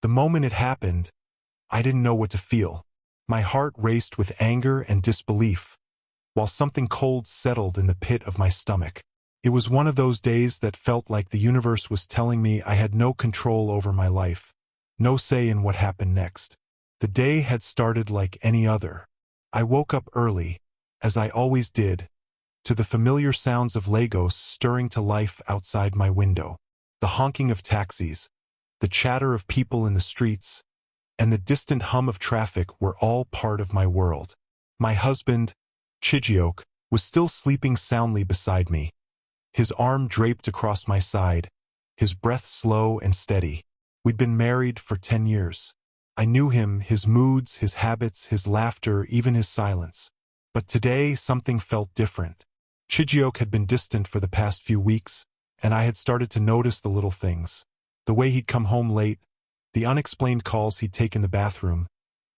The moment it happened, I didn't know what to feel. My heart raced with anger and disbelief, while something cold settled in the pit of my stomach. It was one of those days that felt like the universe was telling me I had no control over my life, no say in what happened next. The day had started like any other. I woke up early, as I always did, to the familiar sounds of Lagos stirring to life outside my window. The honking of taxis, the chatter of people in the streets, and the distant hum of traffic were all part of my world. My husband, Chijioke, was still sleeping soundly beside me, his arm draped across my side, his breath slow and steady. We'd been married for 10 years. I knew him, his moods, his habits, his laughter, even his silence. But today, something felt different. Chijioke had been distant for the past few weeks, and I had started to notice the little things. The way he'd come home late, the unexplained calls he'd take in the bathroom,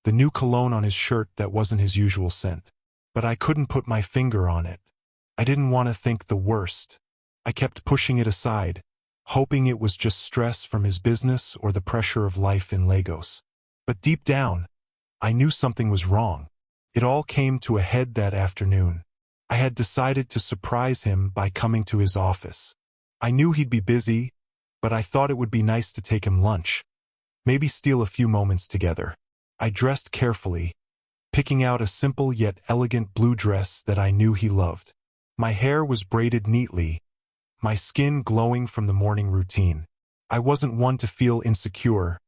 the new cologne on his shirt that wasn't his usual scent. But I couldn't put my finger on it. I didn't want to think the worst. I kept pushing it aside, hoping it was just stress from his business or the pressure of life in Lagos. But deep down, I knew something was wrong. It all came to a head that afternoon. I had decided to surprise him by coming to his office. I knew he'd be busy, but I thought it would be nice to take him lunch. Maybe steal a few moments together. I dressed carefully, picking out a simple yet elegant blue dress that I knew he loved. My hair was braided neatly, my skin glowing from the morning routine. I wasn't one to feel insecure,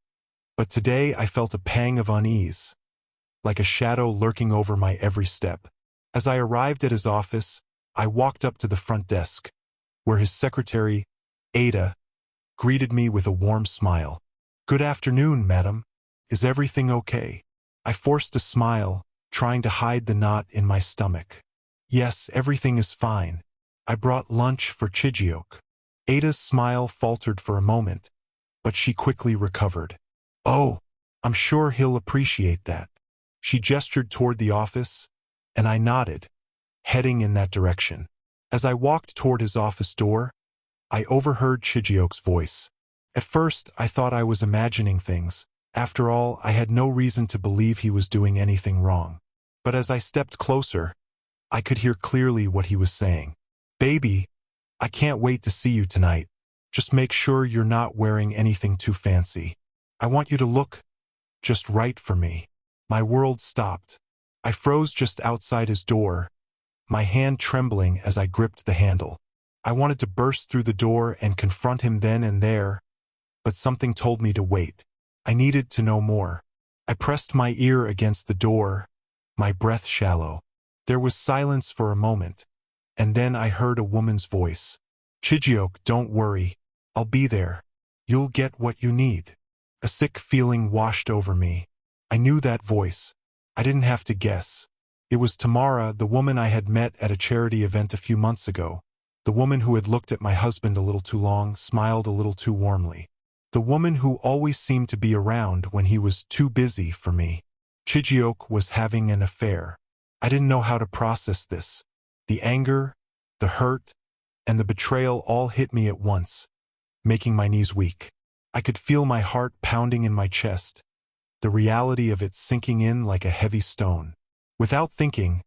but today I felt a pang of unease, like a shadow lurking over my every step. As I arrived at his office, I walked up to the front desk, where his secretary, Ada, greeted me with a warm smile. "Good afternoon, madam. Is everything okay?" I forced a smile, trying to hide the knot in my stomach. "Yes, everything is fine. I brought lunch for Chijioke." Ada's smile faltered for a moment, but she quickly recovered. "Oh, I'm sure he'll appreciate that." She gestured toward the office, and I nodded, heading in that direction. As I walked toward his office door, I overheard Chijioke's voice. At first, I thought I was imagining things. After all, I had no reason to believe he was doing anything wrong. But as I stepped closer, I could hear clearly what he was saying. "Baby, I can't wait to see you tonight. Just make sure you're not wearing anything too fancy. I want you to look just right for me." My world stopped. I froze just outside his door, my hand trembling as I gripped the handle. I wanted to burst through the door and confront him then and there, but something told me to wait. I needed to know more. I pressed my ear against the door, my breath shallow. There was silence for a moment, and then I heard a woman's voice. "Chijioke, don't worry. I'll be there. You'll get what you need." A sick feeling washed over me. I knew that voice. I didn't have to guess. It was Tamara, the woman I had met at a charity event a few months ago. The woman who had looked at my husband a little too long, smiled a little too warmly. The woman who always seemed to be around when he was too busy for me. Chijioke was having an affair. I didn't know how to process this. The anger, the hurt, and the betrayal all hit me at once, making my knees weak. I could feel my heart pounding in my chest, the reality of it sinking in like a heavy stone. Without thinking,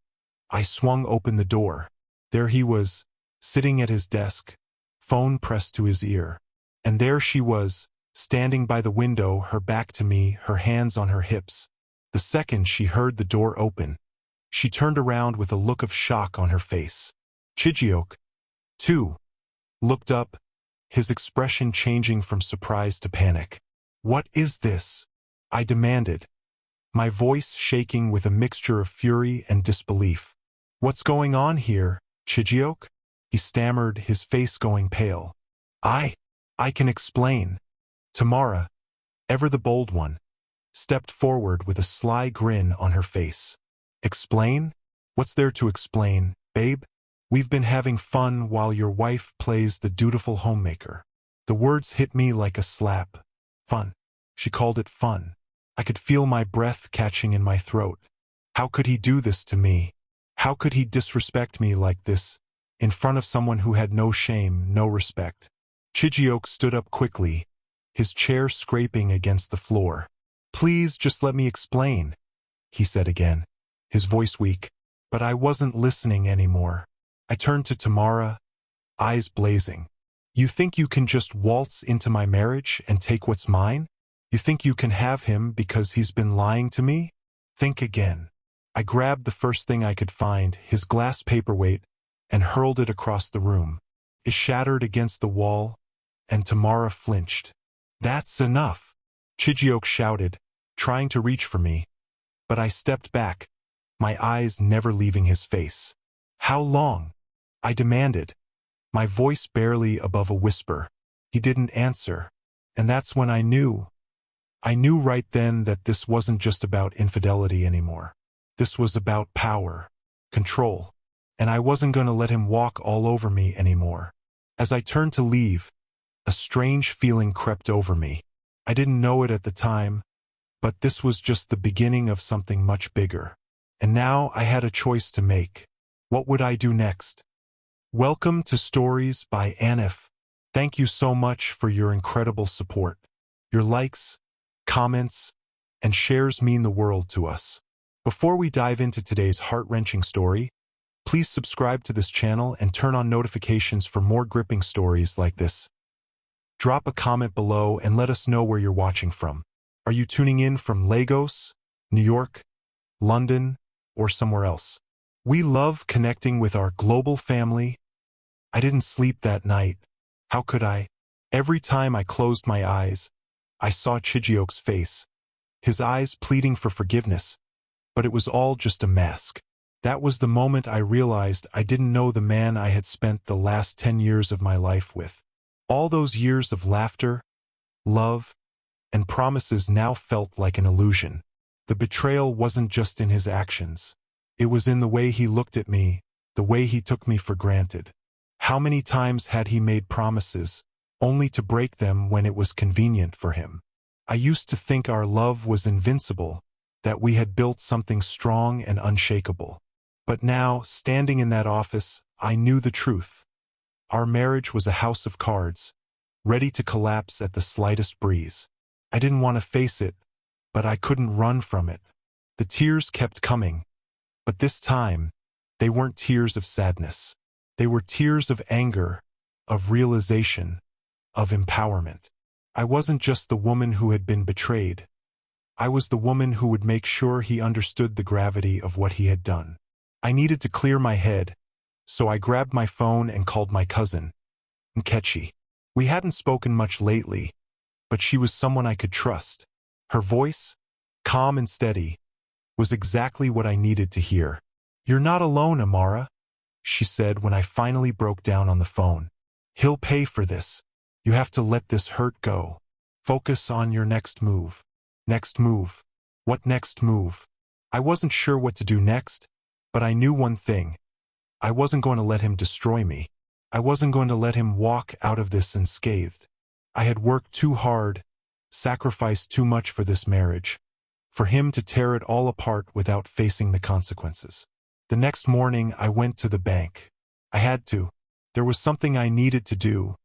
I swung open the door. There he was, sitting at his desk, phone pressed to his ear. And there she was, standing by the window, her back to me, her hands on her hips. The second she heard the door open, she turned around with a look of shock on her face. Chijioke, too, looked up, his expression changing from surprise to panic. "What is this?" I demanded, my voice shaking with a mixture of fury and disbelief. "What's going on here, Chijioke?" he stammered, his face going pale. I can explain." Tamara, ever the bold one, stepped forward with a sly grin on her face. "Explain? What's there to explain, babe? We've been having fun while your wife plays the dutiful homemaker." The words hit me like a slap. Fun. She called it fun. I could feel my breath catching in my throat. How could he do this to me? How could he disrespect me like this, in front of someone who had no shame, no respect? Chijioke stood up quickly, his chair scraping against the floor. "Please just let me explain," he said again, his voice weak. But I wasn't listening anymore. I turned to Tamara, eyes blazing. "You think you can just waltz into my marriage and take what's mine? You think you can have him because he's been lying to me? Think again." I grabbed the first thing I could find, his glass paperweight, and hurled it across the room. It shattered against the wall, and Tamara flinched. "That's enough," Chijioke shouted, trying to reach for me. But I stepped back, my eyes never leaving his face. "How long?" I demanded, my voice barely above a whisper. He didn't answer, and that's when I knew. I knew right then that this wasn't just about infidelity anymore. This was about power, control, and I wasn't going to let him walk all over me anymore. As I turned to leave, a strange feeling crept over me. I didn't know it at the time, but this was just the beginning of something much bigger. And now I had a choice to make. What would I do next? Welcome to Stories by Anif. Thank you so much for your incredible support. Your likes, comments, and shares mean the world to us. Before we dive into today's heart-wrenching story, please subscribe to this channel and turn on notifications for more gripping stories like this. Drop a comment below and let us know where you're watching from. Are you tuning in from Lagos, New York, London, or somewhere else? We love connecting with our global family. I didn't sleep that night. How could I? Every time I closed my eyes, I saw Chijioke's face, his eyes pleading for forgiveness, but it was all just a mask. That was the moment I realized I didn't know the man I had spent the last 10 years of my life with. All those years of laughter, love, and promises now felt like an illusion. The betrayal wasn't just in his actions. It was in the way he looked at me, the way he took me for granted. How many times had he made promises, only to break them when it was convenient for him? I used to think our love was invincible, that we had built something strong and unshakable. But now, standing in that office, I knew the truth. Our marriage was a house of cards, ready to collapse at the slightest breeze. I didn't want to face it, but I couldn't run from it. The tears kept coming, but this time, they weren't tears of sadness. They were tears of anger, of realization, of empowerment. I wasn't just the woman who had been betrayed. I was the woman who would make sure he understood the gravity of what he had done. I needed to clear my head, so I grabbed my phone and called my cousin, Nkechi. We hadn't spoken much lately, but she was someone I could trust. Her voice, calm and steady, was exactly what I needed to hear. "You're not alone, Amara," she said when I finally broke down on the phone. "He'll pay for this. You have to let this hurt go. Focus on your next move." Next move? What next move? I wasn't sure what to do next, but I knew one thing. I wasn't going to let him destroy me. I wasn't going to let him walk out of this unscathed. I had worked too hard, sacrificed too much for this marriage, for him to tear it all apart without facing the consequences. The next morning, I went to the bank. I had to. There was something I needed to do,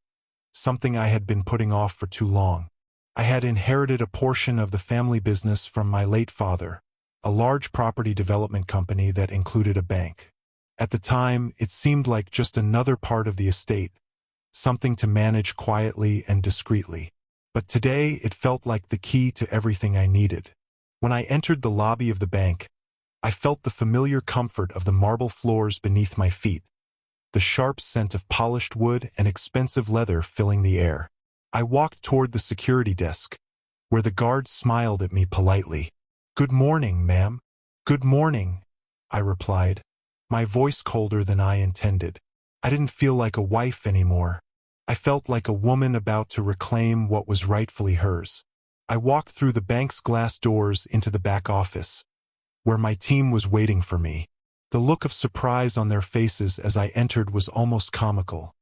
something I had been putting off for too long. I had inherited a portion of the family business from my late father, a large property development company that included a bank. At the time, it seemed like just another part of the estate, something to manage quietly and discreetly. But today, it felt like the key to everything I needed. When I entered the lobby of the bank, I felt the familiar comfort of the marble floors beneath my feet, the sharp scent of polished wood and expensive leather filling the air. I walked toward the security desk, where the guard smiled at me politely. "Good morning, ma'am." "Good morning," I replied, my voice colder than I intended. I didn't feel like a wife anymore. I felt like a woman about to reclaim what was rightfully hers. I walked through the bank's glass doors into the back office, where my team was waiting for me. The look of surprise on their faces as I entered was almost comical.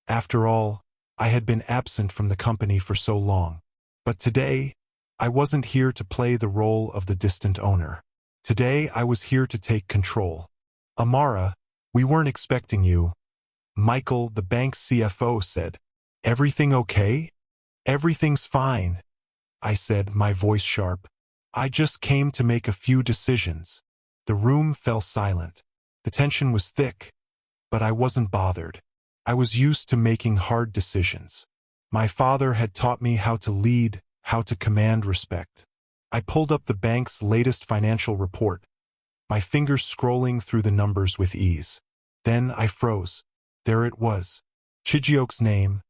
After all, I had been absent from the company for so long. But today, I wasn't here to play the role of the distant owner. Today, I was here to take control. "Amara, we weren't expecting you," Michael, the bank's CFO, said. "Everything okay?" Everything's fine, I said, my voice sharp. I just came to make a few decisions. The room fell silent. The tension was thick, but I wasn't bothered. I was used to making hard decisions. My father had taught me how to lead, how to command respect. I pulled up the bank's latest financial report, my fingers scrolling through the numbers with ease. Then I froze. There it was, Chijioke's name,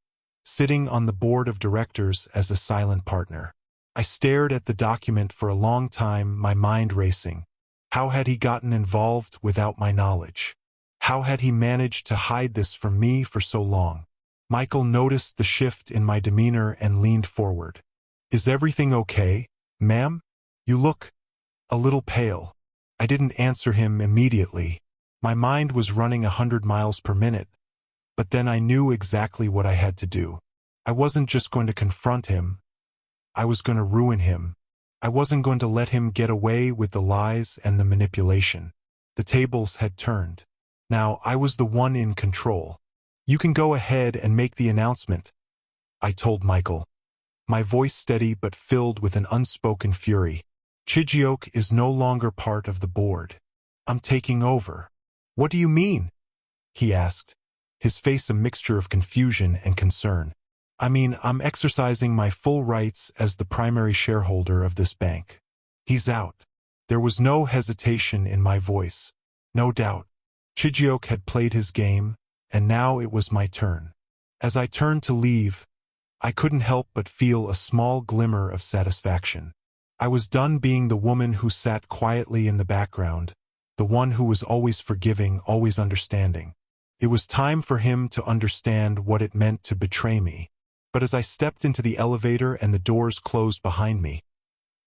sitting on the board of directors as a silent partner. I stared at the document for a long time, my mind racing. How had he gotten involved without my knowledge? How had he managed to hide this from me for so long? Michael noticed the shift in my demeanor and leaned forward. Is everything okay, ma'am? You look a little pale. I didn't answer him immediately. My mind was running 100 miles per minute. But then I knew exactly what I had to do. I wasn't just going to confront him. I was going to ruin him. I wasn't going to let him get away with the lies and the manipulation. The tables had turned. Now I was the one in control. You can go ahead and make the announcement, I told Michael, my voice steady but filled with an unspoken fury. Chijioke is no longer part of the board. I'm taking over. What do you mean? He asked, his face a mixture of confusion and concern. I mean, I'm exercising my full rights as the primary shareholder of this bank. He's out. There was no hesitation in my voice. No doubt. Chijioke had played his game, and now it was my turn. As I turned to leave, I couldn't help but feel a small glimmer of satisfaction. I was done being the woman who sat quietly in the background, the one who was always forgiving, always understanding. It was time for him to understand what it meant to betray me. But as I stepped into the elevator and the doors closed behind me,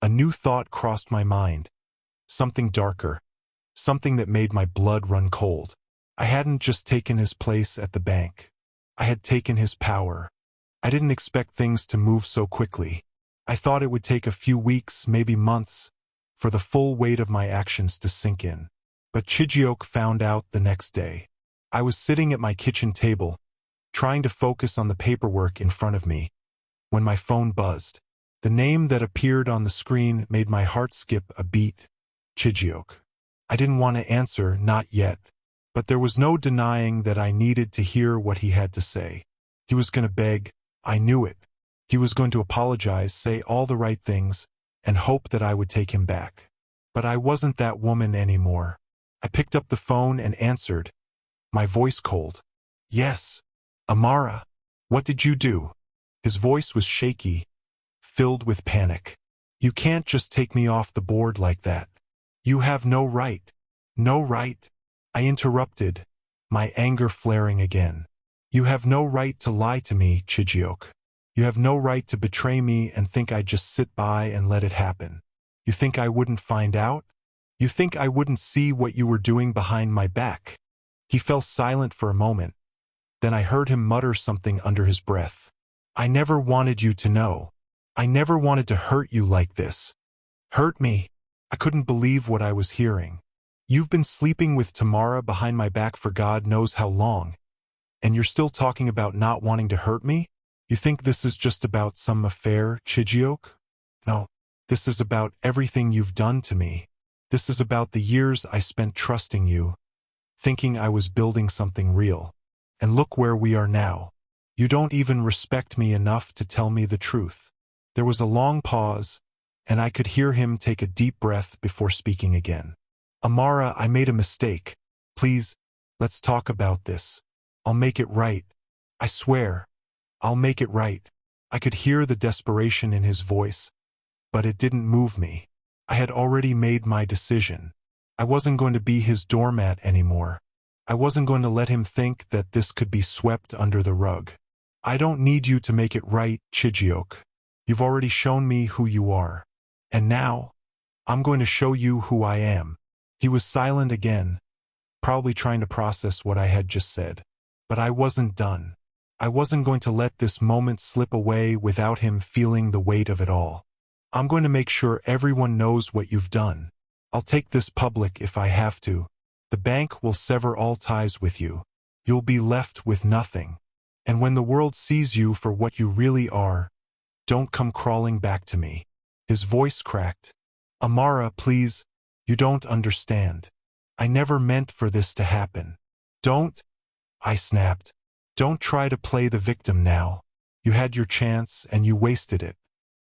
a new thought crossed my mind. Something darker. Something that made my blood run cold. I hadn't just taken his place at the bank. I had taken his power. I didn't expect things to move so quickly. I thought it would take a few weeks, maybe months, for the full weight of my actions to sink in. But Chijioke found out the next day. I was sitting at my kitchen table, trying to focus on the paperwork in front of me, when my phone buzzed. The name that appeared on the screen made my heart skip a beat. Chijioke. I didn't want to answer, not yet. But there was no denying that I needed to hear what he had to say. He was going to beg. I knew it. He was going to apologize, say all the right things, and hope that I would take him back. But I wasn't that woman anymore. I picked up the phone and answered, my voice cold. Yes. Amara, what did you do? His voice was shaky, filled with panic. You can't just take me off the board like that. You have no right. No right. I interrupted, my anger flaring again. You have no right to lie to me, Chijioke. You have no right to betray me and think I'd just sit by and let it happen. You think I wouldn't find out? You think I wouldn't see what you were doing behind my back? He fell silent for a moment. Then I heard him mutter something under his breath. I never wanted you to know. I never wanted to hurt you like this. Hurt me? I couldn't believe what I was hearing. You've been sleeping with Tamara behind my back for God knows how long. And you're still talking about not wanting to hurt me? You think this is just about some affair, Chijioke? No. This is about everything you've done to me. This is about the years I spent trusting you, thinking I was building something real. And look where we are now. You don't even respect me enough to tell me the truth. There was a long pause, and I could hear him take a deep breath before speaking again. Amara, I made a mistake. Please, let's talk about this. I'll make it right. I swear. I'll make it right. I could hear the desperation in his voice, but it didn't move me. I had already made my decision. I wasn't going to be his doormat anymore. I wasn't going to let him think that this could be swept under the rug. I don't need you to make it right, Chijioke. You've already shown me who you are. And now, I'm going to show you who I am. He was silent again, probably trying to process what I had just said. But I wasn't done. I wasn't going to let this moment slip away without him feeling the weight of it all. I'm going to make sure everyone knows what you've done. I'll take this public if I have to. The bank will sever all ties with you. You'll be left with nothing. And when the world sees you for what you really are, Don't come crawling back to me. His voice cracked. Amara, please, you don't understand. I never meant for this to happen. Don't, I snapped. Don't try to play the victim now. You had your chance and you wasted it.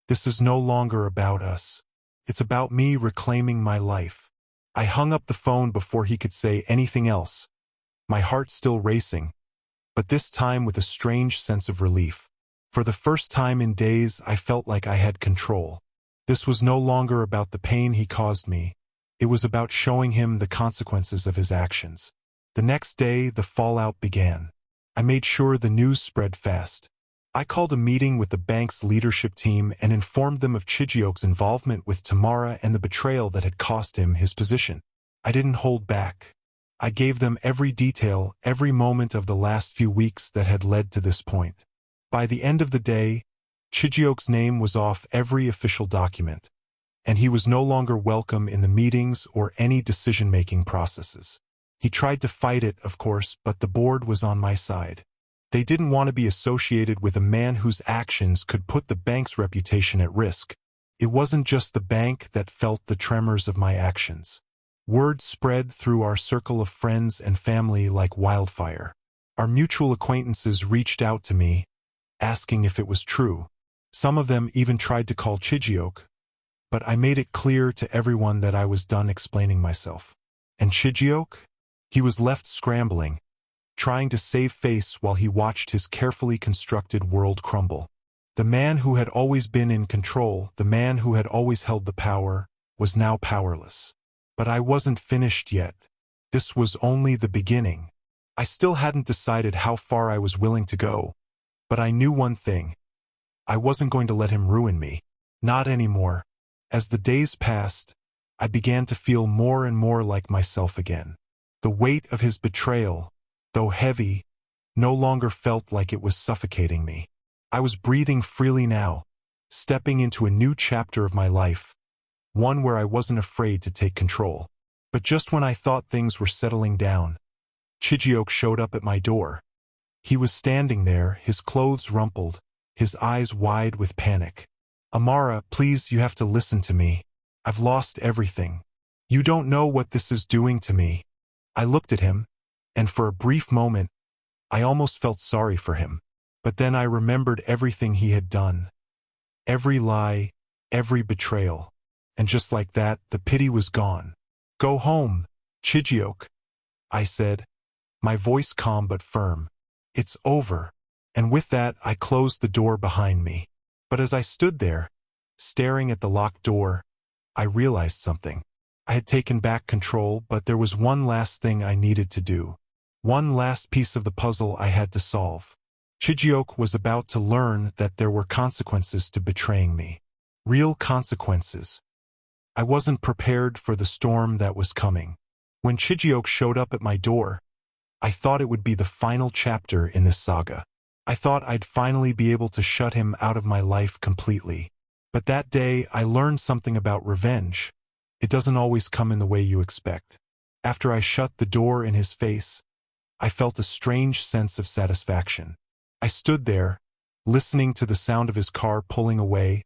This is no longer about us. It's about me reclaiming my life. I hung up the phone before he could say anything else, my heart still racing, but this time with a strange sense of relief. For the first time in days, I felt like I had control. This was no longer about the pain he caused me. It was about showing him the consequences of his actions. The next day, the fallout began. I made sure the news spread fast. I called a meeting with the bank's leadership team and informed them of Chijioke's involvement with Tamara and the betrayal that had cost him his position. I didn't hold back. I gave them every detail, every moment of the last few weeks that had led to this point. By the end of the day, Chijioke's name was off every official document, and he was no longer welcome in the meetings or any decision-making processes. He tried to fight it, of course, but the board was on my side. They didn't want to be associated with a man whose actions could put the bank's reputation at risk. It wasn't just the bank that felt the tremors of my actions. Word spread through our circle of friends and family like wildfire. Our mutual acquaintances reached out to me, asking if it was true. Some of them even tried to call Chijioke, but I made it clear to everyone that I was done explaining myself. And Chijioke? He was left scrambling, trying to save face while he watched his carefully constructed world crumble. The man who had always been in control, the man who had always held the power, was now powerless. But I wasn't finished yet. This was only the beginning. I still hadn't decided how far I was willing to go, but I knew one thing. I wasn't going to let him ruin me. Not anymore. As the days passed, I began to feel more and more like myself again. The weight of his betrayal, though heavy, no longer felt like it was suffocating me. I was breathing freely now, stepping into a new chapter of my life, one where I wasn't afraid to take control. But just when I thought things were settling down, Chijioke showed up at my door. He was standing there, his clothes rumpled, his eyes wide with panic. Amara, please, you have to listen to me. I've lost everything. You don't know what this is doing to me. I looked at him, and for a brief moment, I almost felt sorry for him. But then I remembered everything he had done. Every lie, every betrayal. And just like that, the pity was gone. Go home, Chijioke, I said, my voice calm but firm. It's over. And with that, I closed the door behind me. But as I stood there, staring at the locked door, I realized something. I had taken back control, but there was one last thing I needed to do. One last piece of the puzzle I had to solve. Chijioke was about to learn that there were consequences to betraying me. Real consequences. I wasn't prepared for the storm that was coming. When Chijioke showed up at my door, I thought it would be the final chapter in this saga. I thought I'd finally be able to shut him out of my life completely. But that day, I learned something about revenge. It doesn't always come in the way you expect. After I shut the door in his face, I felt a strange sense of satisfaction. I stood there, listening to the sound of his car pulling away,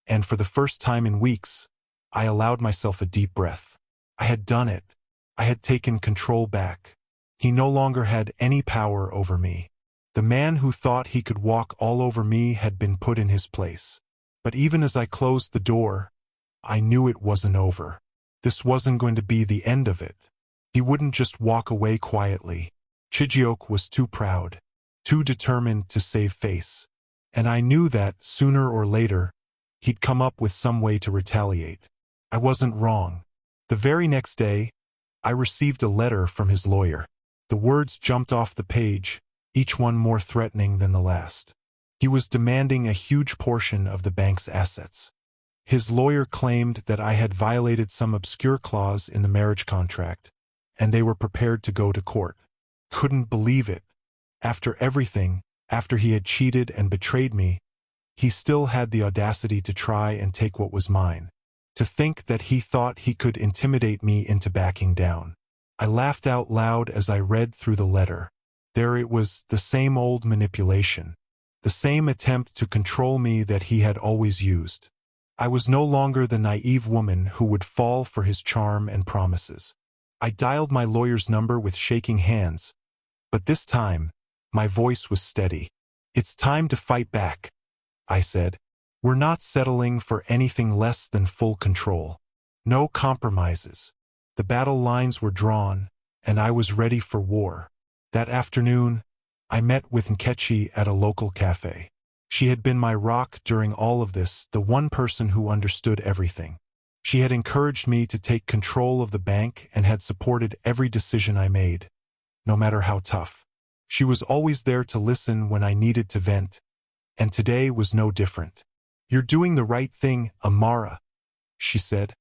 and for the first time in weeks, I allowed myself a deep breath. I had done it. I had taken control back. He no longer had any power over me. The man who thought he could walk all over me had been put in his place. But even as I closed the door, I knew it wasn't over. This wasn't going to be the end of it. He wouldn't just walk away quietly. Chijioke was too proud, too determined to save face. And I knew that, sooner or later, he'd come up with some way to retaliate. I wasn't wrong. The very next day, I received a letter from his lawyer. The words jumped off the page, each one more threatening than the last. He was demanding a huge portion of the bank's assets. His lawyer claimed that I had violated some obscure clause in the marriage contract, and they were prepared to go to court. Couldn't believe it. After everything, after he had cheated and betrayed me, he still had the audacity to try and take what was mine. To think that he thought he could intimidate me into backing down. I laughed out loud as I read through the letter. There it was, the same old manipulation. the same attempt to control me that he had always used. I was no longer the naive woman who would fall for his charm and promises. I dialed my lawyer's number with shaking hands, but this time, my voice was steady. "It's time to fight back," I said. "We're not settling for anything less than full control. No compromises." The battle lines were drawn, and I was ready for war. That afternoon, I met with Nkechi at a local cafe. She had been my rock during all of this, the one person who understood everything. She had encouraged me to take control of the bank and had supported every decision I made, no matter how tough. She was always there to listen when I needed to vent, and today was no different. "You're doing the right thing, Amara," she said,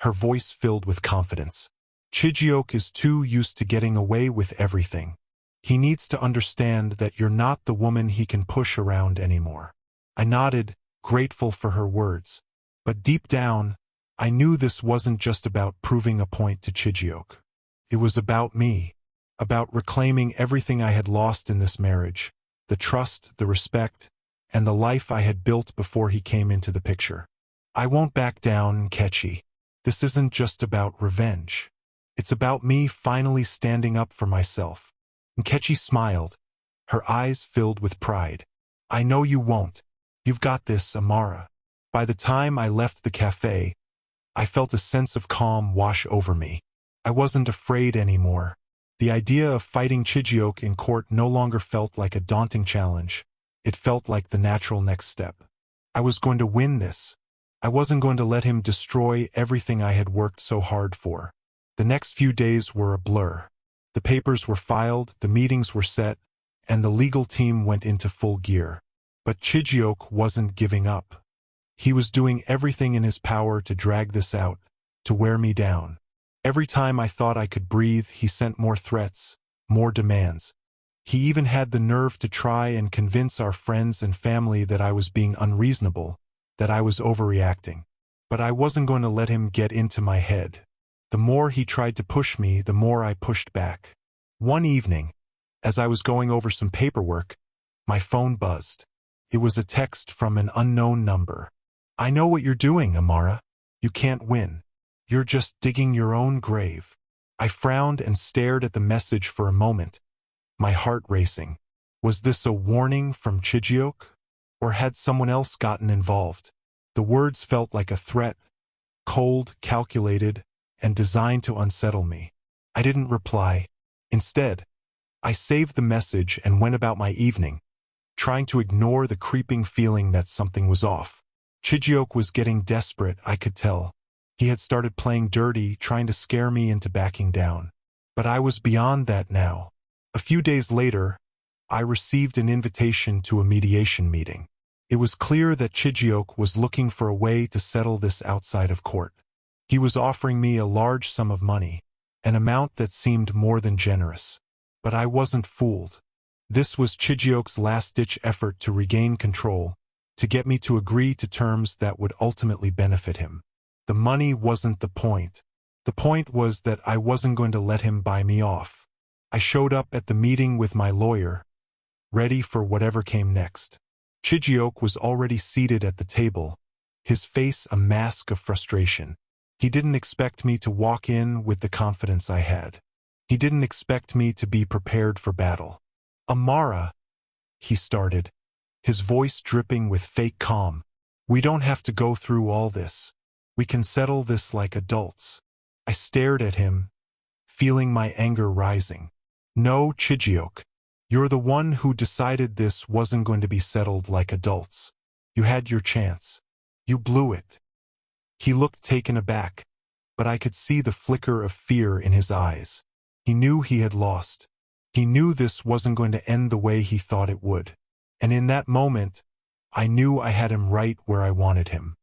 her voice filled with confidence. "Chijioke is too used to getting away with everything. He needs to understand that you're not the woman he can push around anymore." I nodded, grateful for her words. But deep down, I knew this wasn't just about proving a point to Chijioke. It was about me, about reclaiming everything I had lost in this marriage, the trust, the respect, and the life I had built before he came into the picture. "I won't back down, Nkechi. This isn't just about revenge. It's about me finally standing up for myself." Nkechi smiled, her eyes filled with pride. "I know you won't. You've got this, Amara." By the time I left the cafe, I felt a sense of calm wash over me. I wasn't afraid anymore. The idea of fighting Chijioke in court no longer felt like a daunting challenge. It felt like the natural next step. I was going to win this. I wasn't going to let him destroy everything I had worked so hard for. The next few days were a blur. The papers were filed, the meetings were set, and the legal team went into full gear. But Chijioke wasn't giving up. He was doing everything in his power to drag this out, to wear me down. Every time I thought I could breathe, he sent more threats, more demands. He even had the nerve to try and convince our friends and family that I was being unreasonable, that I was overreacting. But I wasn't going to let him get into my head. The more he tried to push me, the more I pushed back. One evening, as I was going over some paperwork, my phone buzzed. It was a text from an unknown number. "I know what you're doing, Amara. You can't win. You're just digging your own grave." I frowned and stared at the message for a moment, my heart racing. Was this a warning from Chijioke? Or had someone else gotten involved? The words felt like a threat, cold, calculated, and designed to unsettle me. I didn't reply. Instead, I saved the message and went about my evening, trying to ignore the creeping feeling that something was off. Chijioke was getting desperate, I could tell. He had started playing dirty, trying to scare me into backing down. But I was beyond that now. A few days later, I received an invitation to a mediation meeting. It was clear that Chijioke was looking for a way to settle this outside of court. He was offering me a large sum of money, an amount that seemed more than generous. But I wasn't fooled. This was Chijioke's last-ditch effort to regain control, to get me to agree to terms that would ultimately benefit him. The money wasn't the point. The point was that I wasn't going to let him buy me off. I showed up at the meeting with my lawyer, ready for whatever came next. Chijioke was already seated at the table, his face a mask of frustration. He didn't expect me to walk in with the confidence I had. He didn't expect me to be prepared for battle. "Amara," he started, his voice dripping with fake calm. "We don't have to go through all this. We can settle this like adults." I stared at him, feeling my anger rising. "No, Chijioke. You're the one who decided this wasn't going to be settled like adults. You had your chance. You blew it." He looked taken aback, but I could see the flicker of fear in his eyes. He knew he had lost. He knew this wasn't going to end the way he thought it would. And in that moment, I knew I had him right where I wanted him.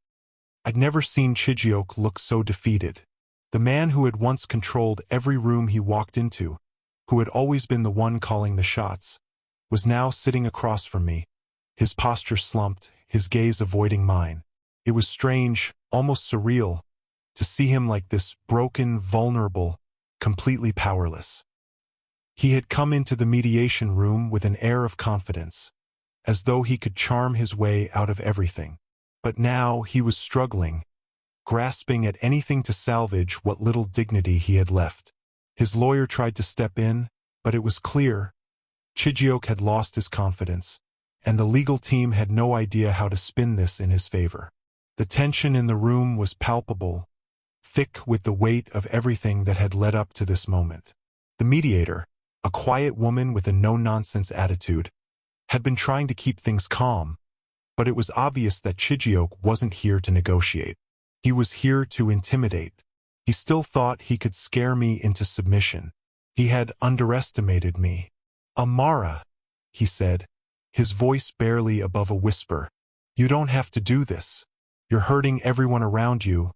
I'd never seen Chijioke look so defeated. The man who had once controlled every room he walked into, who had always been the one calling the shots, was now sitting across from me, his posture slumped, his gaze avoiding mine. It was strange, almost surreal, to see him like this, broken, vulnerable, completely powerless. He had come into the mediation room with an air of confidence, as though he could charm his way out of everything. But now he was struggling, grasping at anything to salvage what little dignity he had left. His lawyer tried to step in, but it was clear Chijioke had lost his confidence, and the legal team had no idea how to spin this in his favor. The tension in the room was palpable, thick with the weight of everything that had led up to this moment. The mediator, a quiet woman with a no-nonsense attitude, had been trying to keep things calm, but it was obvious that Chijioke wasn't here to negotiate. He was here to intimidate. He still thought he could scare me into submission. He had underestimated me. "Amara," he said, his voice barely above a whisper. "You don't have to do this. You're hurting everyone around you,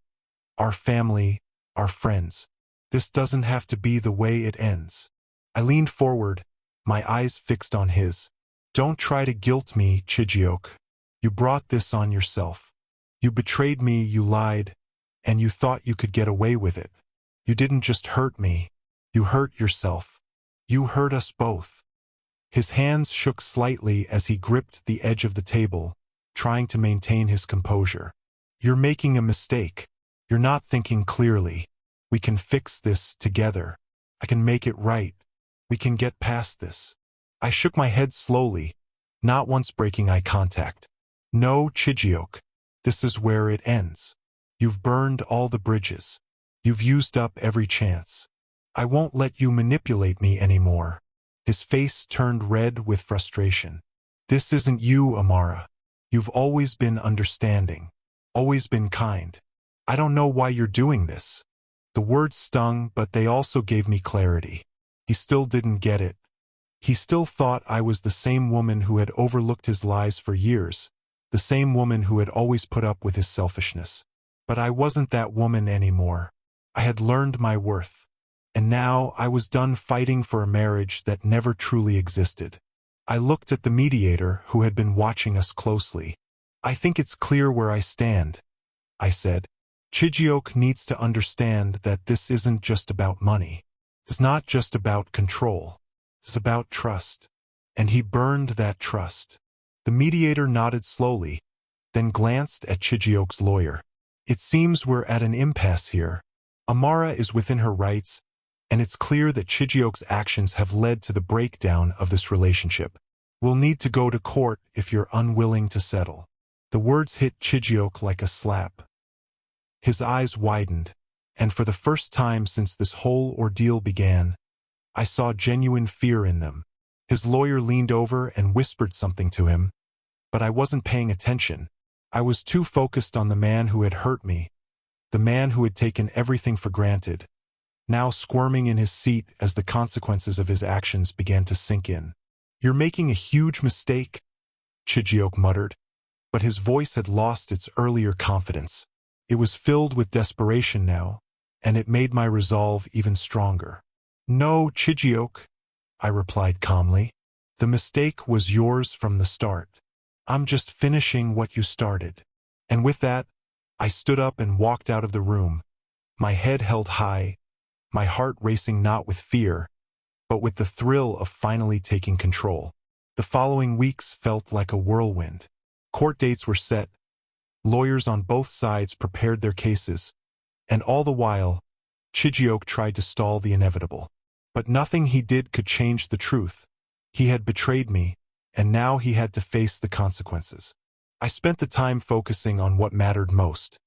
our family, our friends. This doesn't have to be the way it ends." I leaned forward, my eyes fixed on his. "Don't try to guilt me, Chijioke. You brought this on yourself. You betrayed me, you lied, and you thought you could get away with it. You didn't just hurt me. You hurt yourself. You hurt us both." His hands shook slightly as he gripped the edge of the table, trying to maintain his composure. "You're making a mistake. You're not thinking clearly. We can fix this together. I can make it right. We can get past this." I shook my head slowly, not once breaking eye contact. "No, Chijioke. This is where it ends. You've burned all the bridges. You've used up every chance. I won't let you manipulate me anymore." His face turned red with frustration. "This isn't you, Amara. You've always been understanding, always been kind. I don't know why you're doing this." The words stung, but they also gave me clarity. He still didn't get it. He still thought I was the same woman who had overlooked his lies for years, the same woman who had always put up with his selfishness. But I wasn't that woman anymore. I had learned my worth, and now I was done fighting for a marriage that never truly existed. I looked at the mediator who had been watching us closely. "I think it's clear where I stand," I said. "Chijioke needs to understand that this isn't just about money. It's not just about control. It's about trust." And he burned that trust. The mediator nodded slowly, then glanced at Chijioke's lawyer. "It seems we're at an impasse here. Amara is within her rights, and it's clear that Chijioke's actions have led to the breakdown of this relationship. We'll need to go to court if you're unwilling to settle." The words hit Chijioke like a slap. His eyes widened, and for the first time since this whole ordeal began, I saw genuine fear in them. His lawyer leaned over and whispered something to him, but I wasn't paying attention. I was too focused on the man who had hurt me, the man who had taken everything for granted, now squirming in his seat as the consequences of his actions began to sink in. "You're making a huge mistake," Chijioke muttered, but his voice had lost its earlier confidence. It was filled with desperation now, and it made my resolve even stronger. "No, Chijioke," I replied calmly. "The mistake was yours from the start. I'm just finishing what you started." And with that, I stood up and walked out of the room, my head held high, my heart racing not with fear, but with the thrill of finally taking control. The following weeks felt like a whirlwind. Court dates were set, lawyers on both sides prepared their cases, and all the while, Chijioke tried to stall the inevitable. But nothing he did could change the truth. He had betrayed me, and now he had to face the consequences. I spent the time focusing on what mattered most: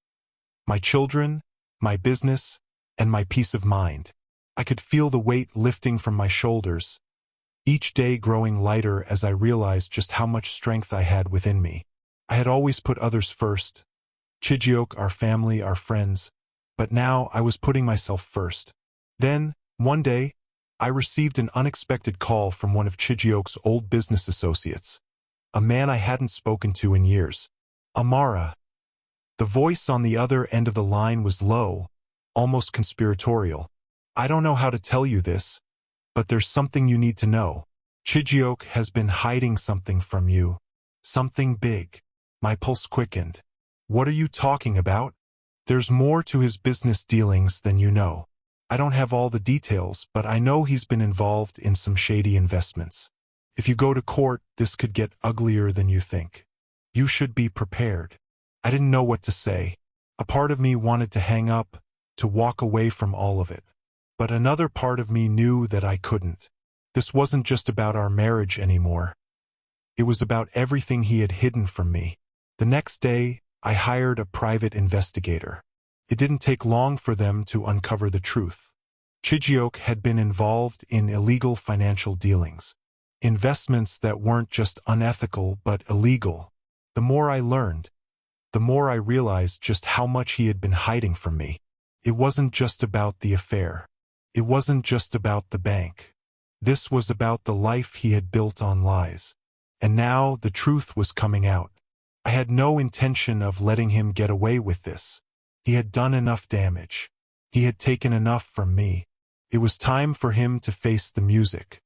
my children, my business, and my peace of mind. I could feel the weight lifting from my shoulders, each day growing lighter as I realized just how much strength I had within me. I had always put others first, Chijioke, our family, our friends, but now I was putting myself first. Then, one day, I received an unexpected call from one of Chijioke's old business associates, a man I hadn't spoken to in years. "Amara." The voice on the other end of the line was low, almost conspiratorial. "I don't know how to tell you this, but there's something you need to know. Chijioke has been hiding something from you. Something big." My pulse quickened. "What are you talking about?" "There's more to his business dealings than you know. I don't have all the details, but I know he's been involved in some shady investments. If you go to court, this could get uglier than you think. You should be prepared. I didn't know what to say. A part of me wanted to hang up, to walk away from all of it. But another part of me knew that I couldn't. This wasn't just about our marriage anymore. It was about everything he had hidden from me. The next day, I hired a private investigator. It didn't take long for them to uncover the truth. Chijioke had been involved in illegal financial dealings. Investments that weren't just unethical but illegal. The more I learned, the more I realized just how much he had been hiding from me. It wasn't just about the affair. It wasn't just about the bank. This was about the life he had built on lies. And now the truth was coming out. I had no intention of letting him get away with this. He had done enough damage. He had taken enough from me. It was time for him to face the music.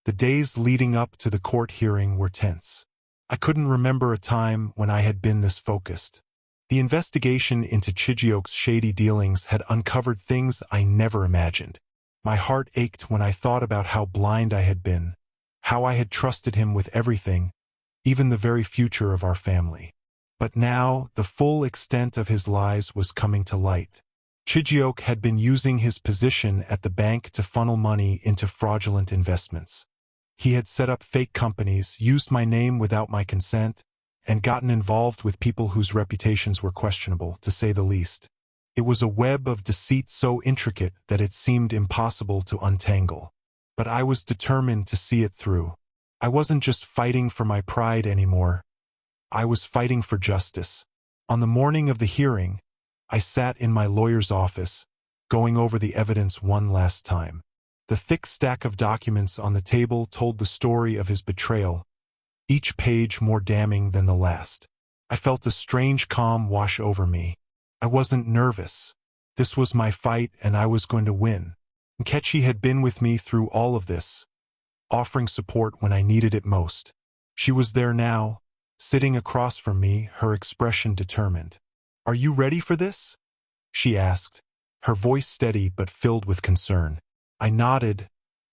The days leading up to the court hearing were tense. I couldn't remember a time when I had been this focused. The investigation into Chijioke's shady dealings had uncovered things I never imagined. My heart ached when I thought about how blind I had been, how I had trusted him with everything, even the very future of our family. But now, the full extent of his lies was coming to light. Chijioke had been using his position at the bank to funnel money into fraudulent investments. He had set up fake companies, used my name without my consent, and gotten involved with people whose reputations were questionable, to say the least. It was a web of deceit so intricate that it seemed impossible to untangle. But I was determined to see it through. I wasn't just fighting for my pride anymore. I was fighting for justice. On the morning of the hearing, I sat in my lawyer's office, going over the evidence one last time. The thick stack of documents on the table told the story of his betrayal, each page more damning than the last. I felt a strange calm wash over me. I wasn't nervous. This was my fight and I was going to win. Nkechi had been with me through all of this, offering support when I needed it most. She was there now, sitting across from me, her expression determined. "Are you ready for this?" she asked, her voice steady but filled with concern. I nodded,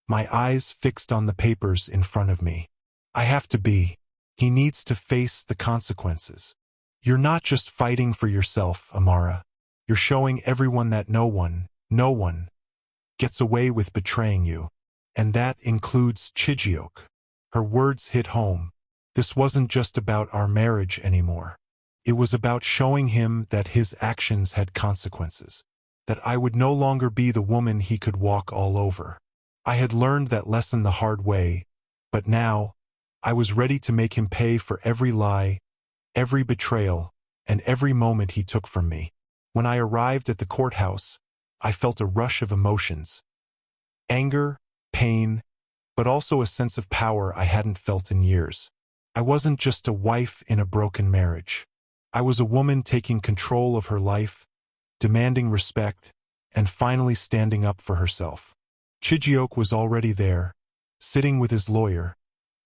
my eyes fixed on the papers in front of me. "I have to be. He needs to face the consequences. You're not just fighting for yourself, Amara. You're showing everyone that no one, gets away with betraying you. And that includes Chijioke." Her words hit home. This wasn't just about our marriage anymore. It was about showing him that his actions had consequences, that I would no longer be the woman he could walk all over. I had learned that lesson the hard way, but now, I was ready to make him pay for every lie, every betrayal, and every moment he took from me. When I arrived at the courthouse, I felt a rush of emotions. Anger, pain, but also a sense of power I hadn't felt in years. I wasn't just a wife in a broken marriage. I was a woman taking control of her life, demanding respect, and finally standing up for herself. Chijioke was already there, sitting with his lawyer,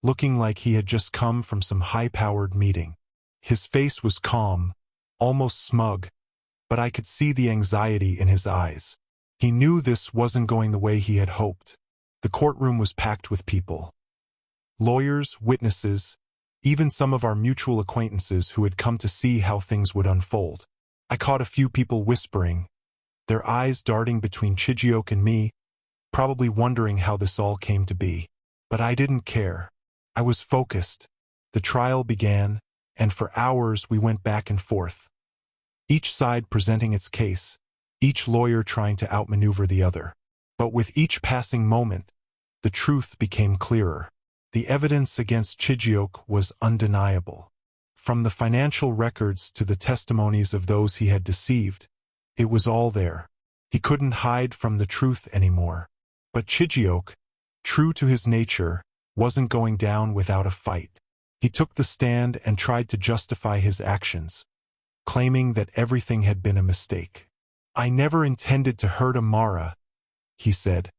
looking like he had just come from some high-powered meeting. His face was calm, almost smug, but I could see the anxiety in his eyes. He knew this wasn't going the way he had hoped. The courtroom was packed with people. Lawyers, witnesses, even some of our mutual acquaintances who had come to see how things would unfold. I caught a few people whispering, their eyes darting between Chijioke and me, probably wondering how this all came to be. But I didn't care. I was focused. The trial began, and for hours we went back and forth. Each side presenting its case, each lawyer trying to outmaneuver the other. But with each passing moment, the truth became clearer. The evidence against Chijioke was undeniable. From the financial records to the testimonies of those he had deceived, it was all there. He couldn't hide from the truth anymore. But Chijioke, true to his nature, wasn't going down without a fight. He took the stand and tried to justify his actions, claiming that everything had been a mistake. "I never intended to hurt Amara," he said,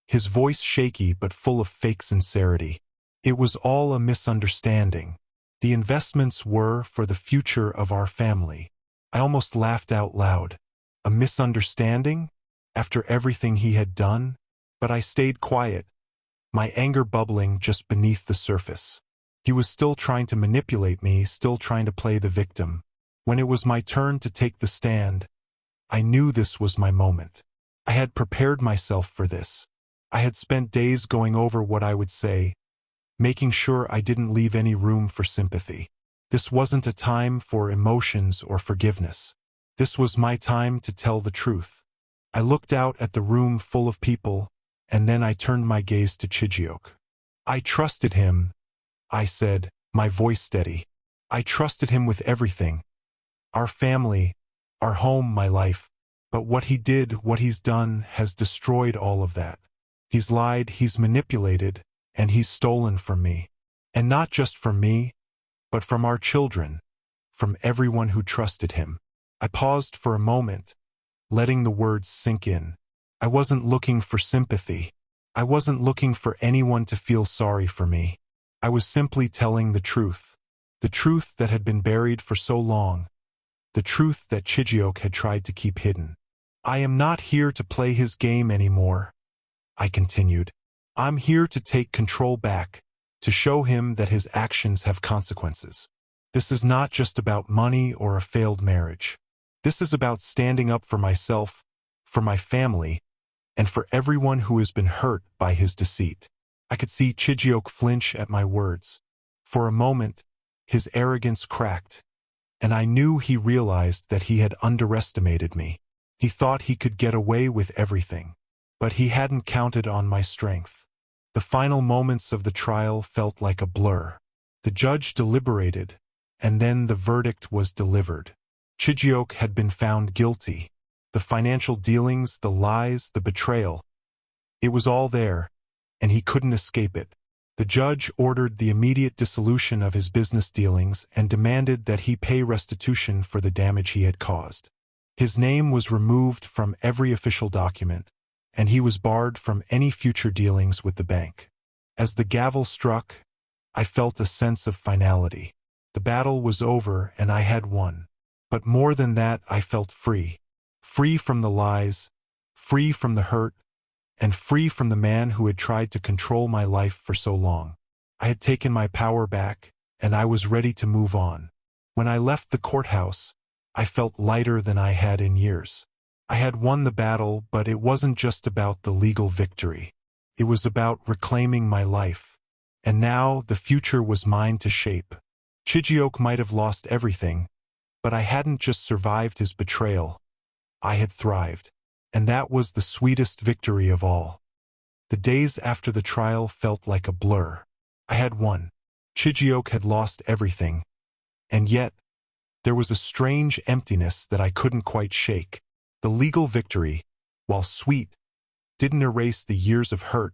his voice shaky but full of fake sincerity. "It was all a misunderstanding. The investments were for the future of our family." I almost laughed out loud. A misunderstanding? After everything he had done? But I stayed quiet, my anger bubbling just beneath the surface. He was still trying to manipulate me, still trying to play the victim. When it was my turn to take the stand, I knew this was my moment. I had prepared myself for this. I had spent days going over what I would say, making sure I didn't leave any room for sympathy. This wasn't a time for emotions or forgiveness. This was my time to tell the truth. I looked out at the room full of people, and then I turned my gaze to Chijiok. I trusted him, I said, my voice steady. I trusted him with everything. Our family, our home, my life. But what he did, what he's done, has destroyed all of that. He's lied, he's manipulated, and he's stolen from me. And not just from me, but from our children, from everyone who trusted him. I paused for a moment, letting the words sink in. I wasn't looking for sympathy. I wasn't looking for anyone to feel sorry for me. I was simply telling the truth that had been buried for so long, the truth that Chijiok had tried to keep hidden. I am not here to play his game anymore, I continued. I'm here to take control back, to show him that his actions have consequences. This is not just about money or a failed marriage. This is about standing up for myself, for my family, and for everyone who has been hurt by his deceit. I could see Chijiok flinch at my words. For a moment, his arrogance cracked, and I knew he realized that he had underestimated me. He thought he could get away with everything, but he hadn't counted on my strength. The final moments of the trial felt like a blur. The judge deliberated, and then the verdict was delivered. Chijiok had been found guilty. The financial dealings, the lies, the betrayal. It was all there, and he couldn't escape it. The judge ordered the immediate dissolution of his business dealings and demanded that he pay restitution for the damage he had caused. His name was removed from every official document, and he was barred from any future dealings with the bank. As the gavel struck, I felt a sense of finality. The battle was over and I had won. But more than that, I felt free. Free from the lies, free from the hurt, and free from the man who had tried to control my life for so long. I had taken my power back, and I was ready to move on. When I left the courthouse, I felt lighter than I had in years. I had won the battle, but it wasn't just about the legal victory. It was about reclaiming my life. And now the future was mine to shape. Chijiok might have lost everything, but I hadn't just survived his betrayal. I had thrived. And that was the sweetest victory of all. The days after the trial felt like a blur. I had won. Chijiok had lost everything. And yet, there was a strange emptiness that I couldn't quite shake. The legal victory, while sweet, didn't erase the years of hurt,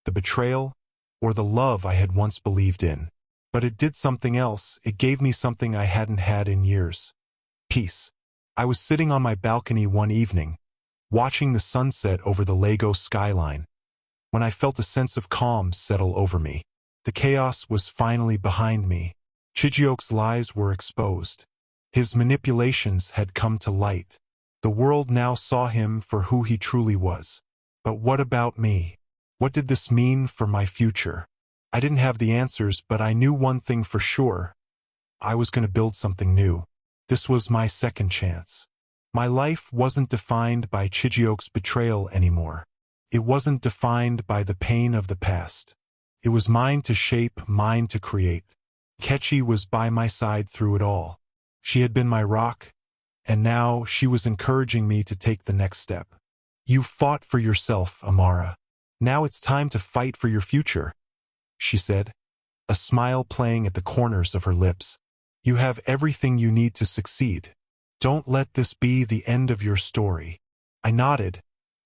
the betrayal, or the love I had once believed in. But it did something else. It gave me something I hadn't had in years. Peace. I was sitting on my balcony one evening, watching the sunset over the Lagos skyline, when I felt a sense of calm settle over me. The chaos was finally behind me. Chijiok's lies were exposed. His manipulations had come to light. The world now saw him for who he truly was. But what about me? What did this mean for my future? I didn't have the answers, but I knew one thing for sure. I was going to build something new. This was my second chance. My life wasn't defined by Chijiok's betrayal anymore. It wasn't defined by the pain of the past. It was mine to shape, mine to create. Kechi was by my side through it all. She had been my rock, and now she was encouraging me to take the next step. You fought for yourself, Amara. Now it's time to fight for your future, she said, a smile playing at the corners of her lips. You have everything you need to succeed. Don't let this be the end of your story. I nodded,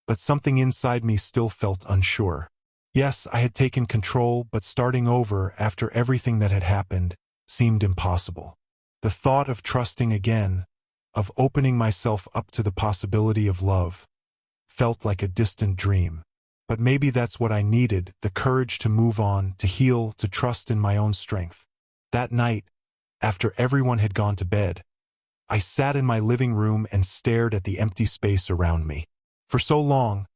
but something inside me still felt unsure. Yes, I had taken control, but starting over after everything that had happened seemed impossible. The thought of trusting again, of opening myself up to the possibility of love, felt like a distant dream. But maybe that's what I needed, the courage to move on, to heal, to trust in my own strength. That night, after everyone had gone to bed, I sat in my living room and stared at the empty space around me. For so long,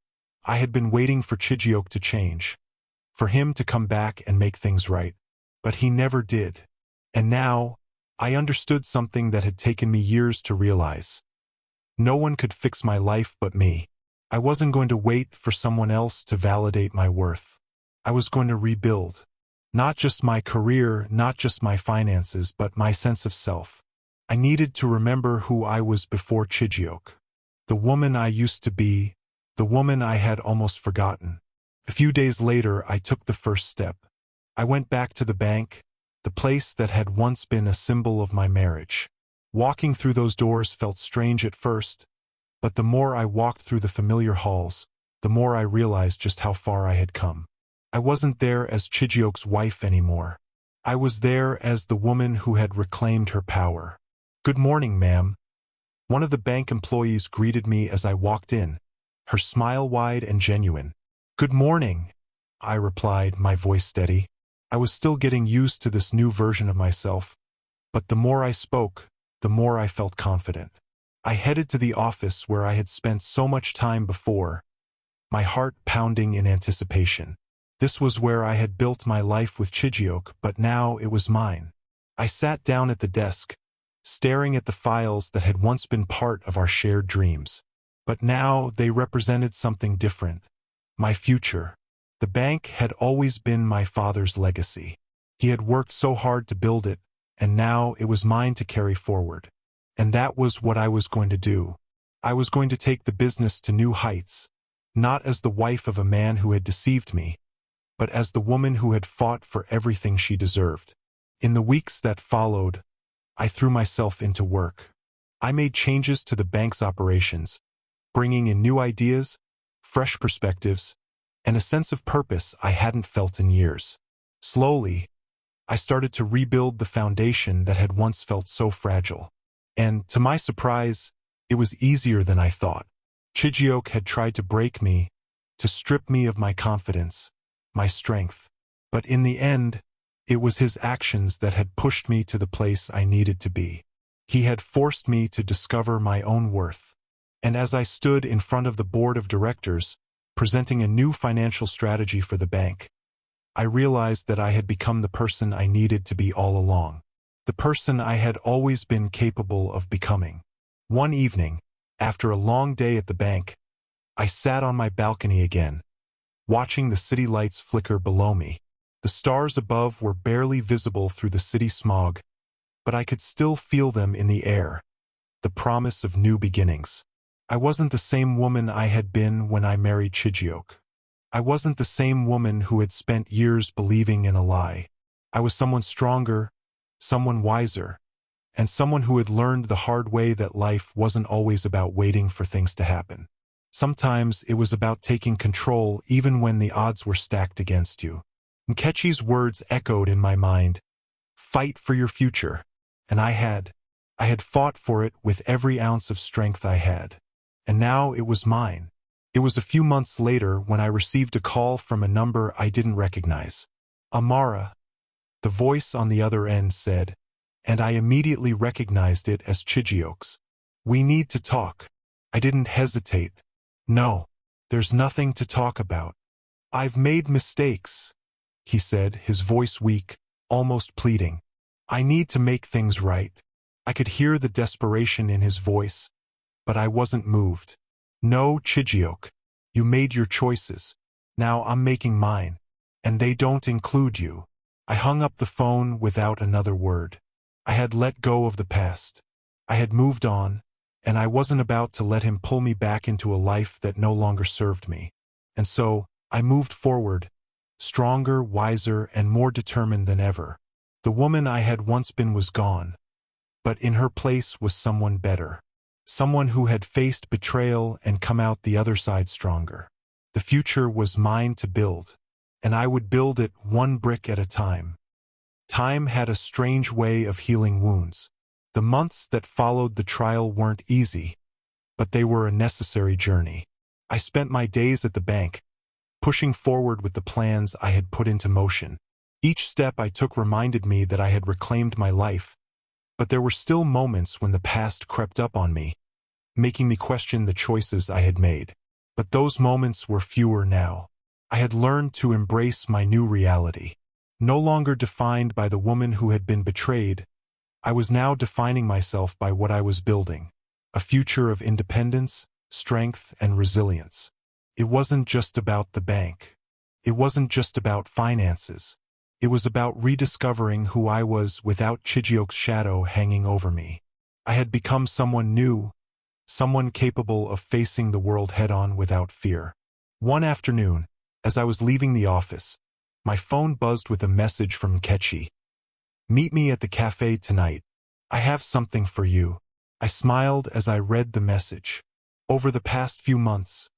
I had been waiting for Chijiok to change. for him to come back and make things right. But he never did. And now, I understood something that had taken me years to realize. No one could fix my life but me. I wasn't going to wait for someone else to validate my worth. I was going to rebuild. Not just my career, not just my finances, but my sense of self. I needed to remember who I was before Chijioke. The woman I used to be, the woman I had almost forgotten. A few days later, I took the first step. I went back to the bank, the place that had once been a symbol of my marriage. Walking through those doors felt strange at first, but the more I walked through the familiar halls, the more I realized just how far I had come. I wasn't there as Chijioke's wife anymore. I was there as the woman who had reclaimed her power. "Good morning, ma'am." One of the bank employees greeted me as I walked in, her smile wide and genuine. "Good morning," I replied, my voice steady. I was still getting used to this new version of myself, but the more I spoke, the more I felt confident. I headed to the office where I had spent so much time before, my heart pounding in anticipation. This was where I had built my life with Chijioke, but now it was mine. I sat down at the desk, staring at the files that had once been part of our shared dreams. But now they represented something different. My future. The bank had always been my father's legacy. He had worked so hard to build it, and now it was mine to carry forward. And that was what I was going to do. I was going to take the business to new heights, not as the wife of a man who had deceived me, but as the woman who had fought for everything she deserved. In the weeks that followed, I threw myself into work. I made changes to the bank's operations, bringing in new ideas, fresh perspectives, and a sense of purpose I hadn't felt in years. Slowly, I started to rebuild the foundation that had once felt so fragile. And, to my surprise, it was easier than I thought. Chijioke had tried to break me, to strip me of my confidence, my strength. But in the end, it was his actions that had pushed me to the place I needed to be. He had forced me to discover my own worth. And as I stood in front of the board of directors, presenting a new financial strategy for the bank, I realized that I had become the person I needed to be all along. The person I had always been capable of becoming. One evening, after a long day at the bank, I sat on my balcony again, watching the city lights flicker below me. The stars above were barely visible through the city smog, but I could still feel them in the air, the promise of new beginnings. I wasn't the same woman I had been when I married Chijioke. I wasn't the same woman who had spent years believing in a lie. I was someone stronger, someone wiser, and someone who had learned the hard way that life wasn't always about waiting for things to happen. Sometimes it was about taking control even when the odds were stacked against you. Nkechi's words echoed in my mind. Fight for your future. And I had fought for it with every ounce of strength I had. And now it was mine. It was a few months later when I received a call from a number I didn't recognize. Amara. The voice on the other end said, and I immediately recognized it as Chijioke's. "We need to talk." I didn't hesitate. "No, there's nothing to talk about. I've made mistakes," he said, his voice weak, almost pleading. "I need to make things right." I could hear the desperation in his voice, but I wasn't moved. "No, Chijioke, you made your choices. Now I'm making mine, and they don't include you." I hung up the phone without another word. I had let go of the past. I had moved on, and I wasn't about to let him pull me back into a life that no longer served me. And so, I moved forward, stronger, wiser, and more determined than ever. The woman I had once been was gone, but in her place was someone better. Someone who had faced betrayal and come out the other side stronger. The future was mine to build, and I would build it one brick at a time. Time had a strange way of healing wounds. The months that followed the trial weren't easy, but they were a necessary journey. I spent my days at the bank, pushing forward with the plans I had put into motion. Each step I took reminded me that I had reclaimed my life, but there were still moments when the past crept up on me, making me question the choices I had made. But those moments were fewer now. I had learned to embrace my new reality. No longer defined by the woman who had been betrayed, I was now defining myself by what I was building. A future of independence, strength, and resilience. It wasn't just about the bank. It wasn't just about finances. It was about rediscovering who I was without Chijioke's shadow hanging over me. I had become someone new, someone capable of facing the world head-on without fear. One afternoon, as I was leaving the office, my phone buzzed with a message from Nkechi. "Meet me at the cafe tonight. I have something for you." I smiled as I read the message. Over the past few months,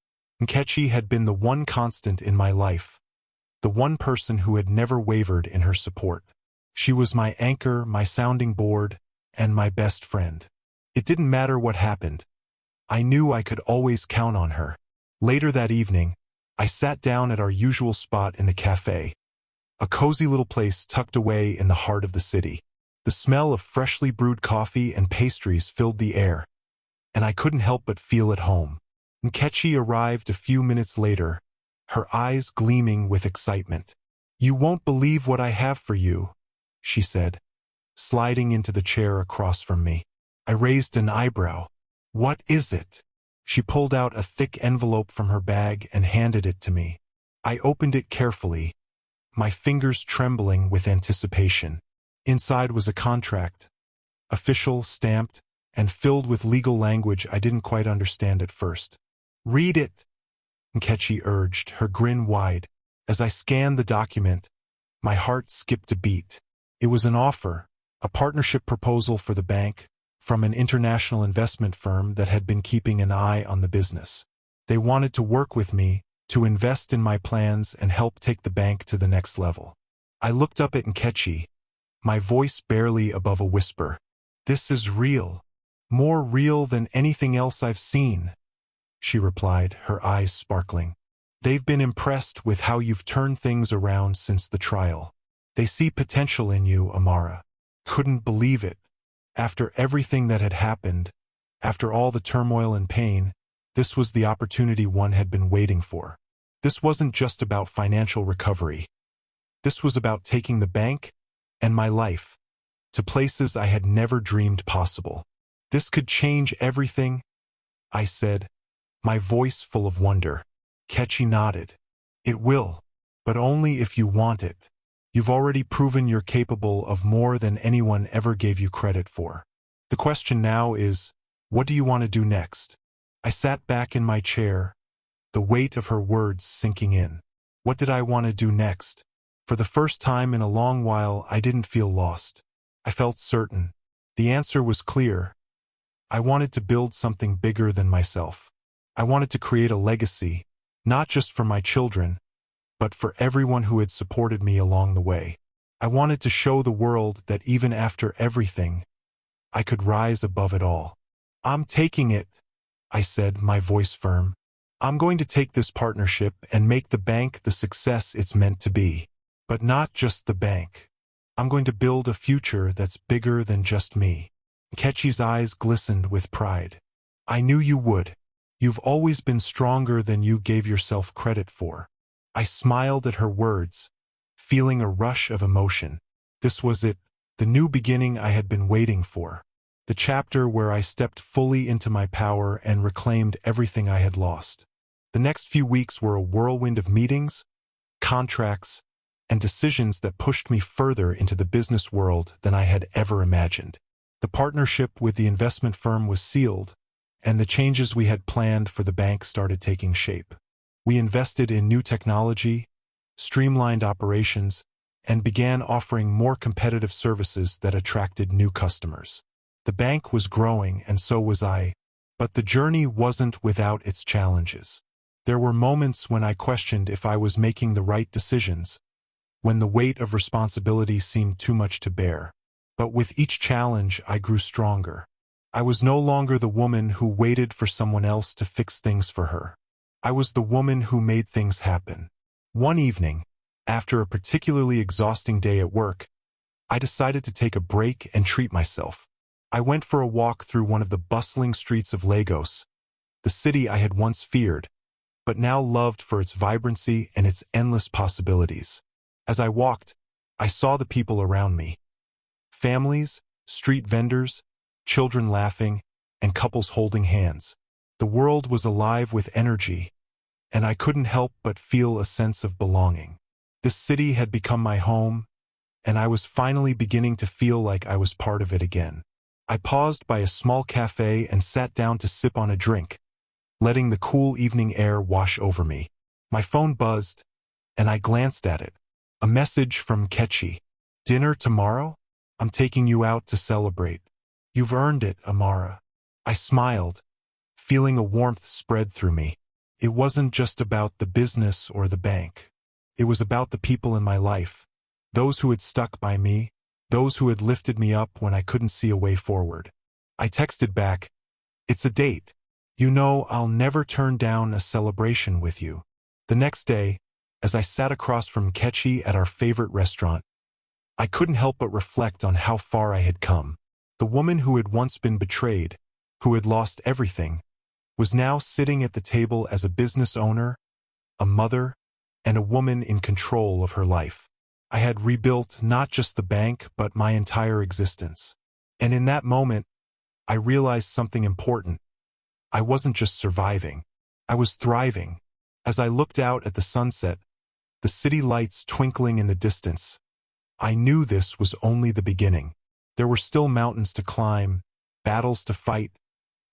Nkechi had been the one constant in my life, the one person who had never wavered in her support. She was my anchor, my sounding board, and my best friend. It didn't matter what happened. I knew I could always count on her. Later that evening, I sat down at our usual spot in the cafe, a cozy little place tucked away in the heart of the city. The smell of freshly brewed coffee and pastries filled the air, and I couldn't help but feel at home. Nkechi arrived a few minutes later, her eyes gleaming with excitement. "You won't believe what I have for you," she said, sliding into the chair across from me. I raised an eyebrow. "What is it?" She pulled out a thick envelope from her bag and handed it to me. I opened it carefully, my fingers trembling with anticipation. Inside was a contract, official, stamped, and filled with legal language I didn't quite understand at first. "Read it," Nkechi urged, her grin wide. As I scanned the document, my heart skipped a beat. It was an offer, a partnership proposal for the bank, from an international investment firm that had been keeping an eye on the business. They wanted to work with me, to invest in my plans and help take the bank to the next level. I looked up at Nkechi, my voice barely above a whisper. "This is real. More real than anything else I've seen," she replied, her eyes sparkling. "They've been impressed with how you've turned things around since the trial. They see potential in you, Amara." Couldn't believe it. After everything that had happened, after all the turmoil and pain, this was the opportunity one had been waiting for. This wasn't just about financial recovery. This was about taking the bank and my life to places I had never dreamed possible. "This could change everything," I said, my voice full of wonder. Nkechi nodded. "It will, but only if you want it. You've already proven you're capable of more than anyone ever gave you credit for. The question now is, what do you want to do next?" I sat back in my chair, the weight of her words sinking in. What did I want to do next? For the first time in a long while, I didn't feel lost. I felt certain. The answer was clear. I wanted to build something bigger than myself. I wanted to create a legacy, not just for my children, but for everyone who had supported me along the way. I wanted to show the world that even after everything, I could rise above it all. "I'm taking it," I said, my voice firm. "I'm going to take this partnership and make the bank the success it's meant to be. But not just the bank. I'm going to build a future that's bigger than just me." Nkechi's eyes glistened with pride. "I knew you would. You've always been stronger than you gave yourself credit for." I smiled at her words, feeling a rush of emotion. This was it, the new beginning I had been waiting for. The chapter where I stepped fully into my power and reclaimed everything I had lost. The next few weeks were a whirlwind of meetings, contracts, and decisions that pushed me further into the business world than I had ever imagined. The partnership with the investment firm was sealed, and the changes we had planned for the bank started taking shape. We invested in new technology, streamlined operations, and began offering more competitive services that attracted new customers. The bank was growing, and so was I, but the journey wasn't without its challenges. There were moments when I questioned if I was making the right decisions, when the weight of responsibility seemed too much to bear. But with each challenge, I grew stronger. I was no longer the woman who waited for someone else to fix things for her. I was the woman who made things happen. One evening, after a particularly exhausting day at work, I decided to take a break and treat myself. I went for a walk through one of the bustling streets of Lagos, the city I had once feared, but now loved for its vibrancy and its endless possibilities. As I walked, I saw the people around me. Families, street vendors, children laughing, and couples holding hands. The world was alive with energy, and I couldn't help but feel a sense of belonging. This city had become my home, and I was finally beginning to feel like I was part of it again. I paused by a small cafe and sat down to sip on a drink, letting the cool evening air wash over me. My phone buzzed, and I glanced at it. A message from Kechi. "Dinner tomorrow? I'm taking you out to celebrate. You've earned it, Amara." I smiled, feeling a warmth spread through me. It wasn't just about the business or the bank. It was about the people in my life, those who had stuck by me, those who had lifted me up when I couldn't see a way forward. I texted back, "It's a date. You know I'll never turn down a celebration with you." The next day, as I sat across from Kechi at our favorite restaurant, I couldn't help but reflect on how far I had come. The woman who had once been betrayed, who had lost everything, was now sitting at the table as a business owner, a mother, and a woman in control of her life. I had rebuilt not just the bank, but my entire existence. And in that moment, I realized something important. I wasn't just surviving. I was thriving. As I looked out at the sunset, the city lights twinkling in the distance, I knew this was only the beginning. There were still mountains to climb, battles to fight,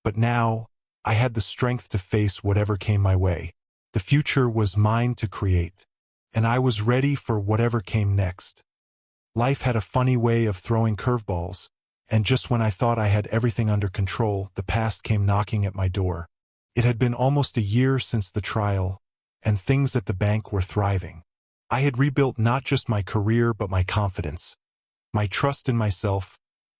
but now I had the strength to face whatever came my way. The future was mine to create, and I was ready for whatever came next. Life had a funny way of throwing curveballs, and just when I thought I had everything under control, the past came knocking at my door. It had been almost a year since the trial, and things at the bank were thriving. I had rebuilt not just my career but my confidence, my trust in myself,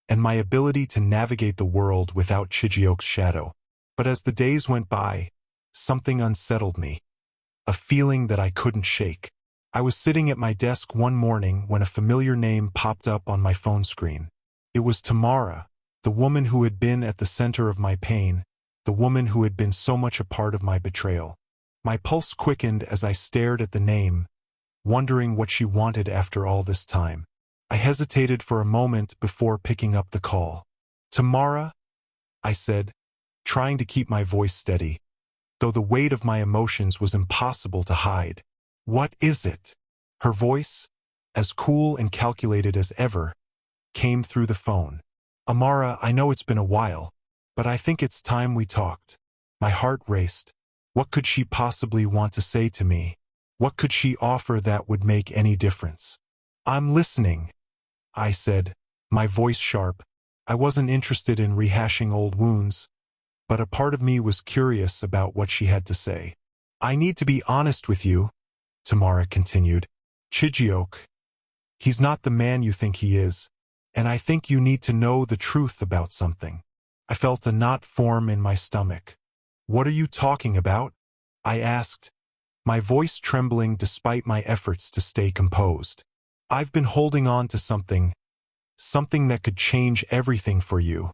and my ability to navigate the world without Chijioke's shadow. But as the days went by, something unsettled me, a feeling that I couldn't shake. I was sitting at my desk one morning when a familiar name popped up on my phone screen. It was Tamara, the woman who had been at the center of my pain, the woman who had been so much a part of my betrayal. My pulse quickened as I stared at the name, wondering what she wanted after all this time. I hesitated for a moment before picking up the call. "Tamara," I said, trying to keep my voice steady, though the weight of my emotions was impossible to hide. "What is it?" Her voice, as cool and calculated as ever, came through the phone. "Amara, I know it's been a while, but I think it's time we talked." My heart raced. What could she possibly want to say to me? What could she offer that would make any difference? "I'm listening," I said, my voice sharp. I wasn't interested in rehashing old wounds, but a part of me was curious about what she had to say. "I need to be honest with you," Tamara continued. "Chijioke, he's not the man you think he is, and I think you need to know the truth about something." I felt a knot form in my stomach. "What are you talking about?" I asked, my voice trembling despite my efforts to stay composed. "I've been holding on to something that could change everything for you,"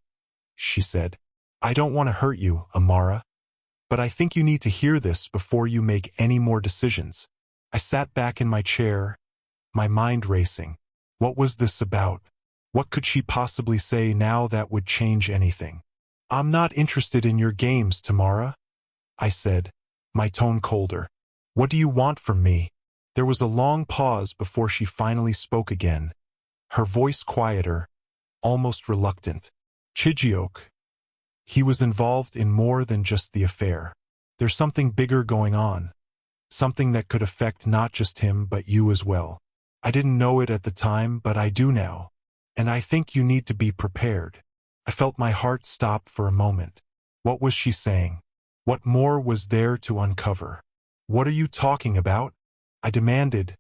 she said. "I don't want to hurt you, Amara, but I think you need to hear this before you make any more decisions." I sat back in my chair, my mind racing. What was this about? What could she possibly say now that would change anything? "I'm not interested in your games, Tamara," I said, my tone colder. "What do you want from me?" There was a long pause before she finally spoke again, her voice quieter, almost reluctant. "Chijioke, he was involved in more than just the affair. There's something bigger going on, something that could affect not just him but you as well. I didn't know it at the time, but I do now, and I think you need to be prepared." I felt my heart stop for a moment. What was she saying? What more was there to uncover? "What are you talking about?" I demanded,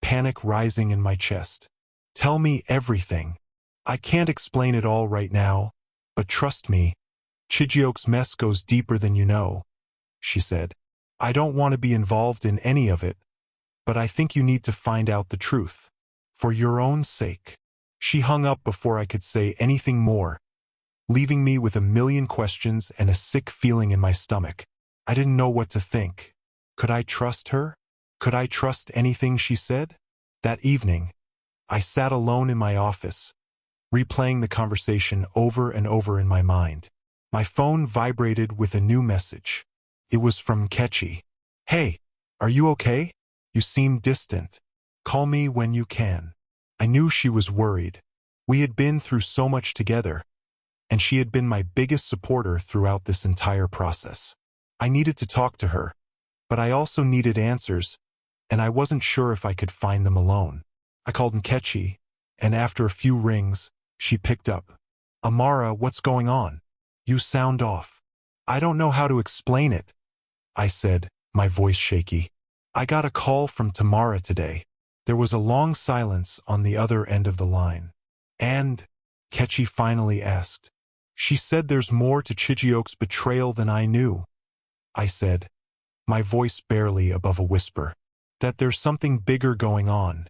panic rising in my chest. "Tell me everything. I can't explain it all right now, but trust me, Chijioke's mess goes deeper than you know," she said. "I don't want to be involved in any of it, but I think you need to find out the truth. For your own sake." She hung up before I could say anything more, leaving me with a million questions and a sick feeling in my stomach. I didn't know what to think. Could I trust her? Could I trust anything she said? That evening, I sat alone in my office, replaying the conversation over and over in my mind. My phone vibrated with a new message. It was from Kechi. "Hey, are you okay? You seem distant. Call me when you can." I knew she was worried. We had been through so much together, and she had been my biggest supporter throughout this entire process. I needed to talk to her, but I also needed answers, and I wasn't sure if I could find them alone. I called Nkechi, and after a few rings, she picked up. "Amara, what's going on? You sound off." "I don't know how to explain it," I said, my voice shaky. "I got a call from Tamara today." There was a long silence on the other end of the line. "And?" Kechi finally asked. "She said there's more to Chijioke's betrayal than I knew," I said, my voice barely above a whisper. "That there's something bigger going on.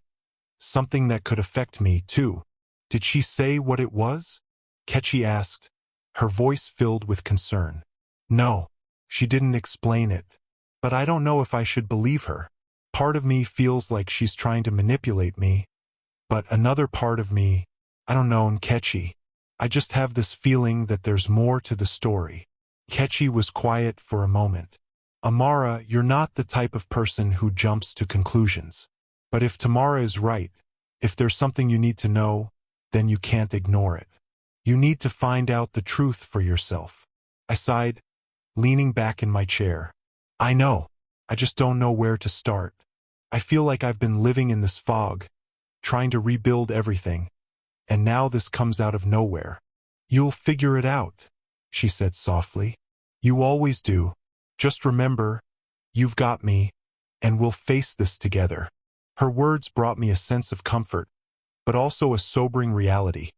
Something that could affect me, too." "Did she say what it was?" Kechi asked, her voice filled with concern. "No, she didn't explain it. But I don't know if I should believe her. Part of me feels like she's trying to manipulate me, but another part of me, I don't know, Nkechi. I just have this feeling that there's more to the story." Kechi was quiet for a moment. "Amara, you're not the type of person who jumps to conclusions. But if Tamara is right, if there's something you need to know, then you can't ignore it. You need to find out the truth for yourself." I sighed, leaning back in my chair. "I know. I just don't know where to start. I feel like I've been living in this fog, trying to rebuild everything, and now this comes out of nowhere." "You'll figure it out," she said softly. "You always do. Just remember, you've got me, and we'll face this together." Her words brought me a sense of comfort, but also a sobering reality.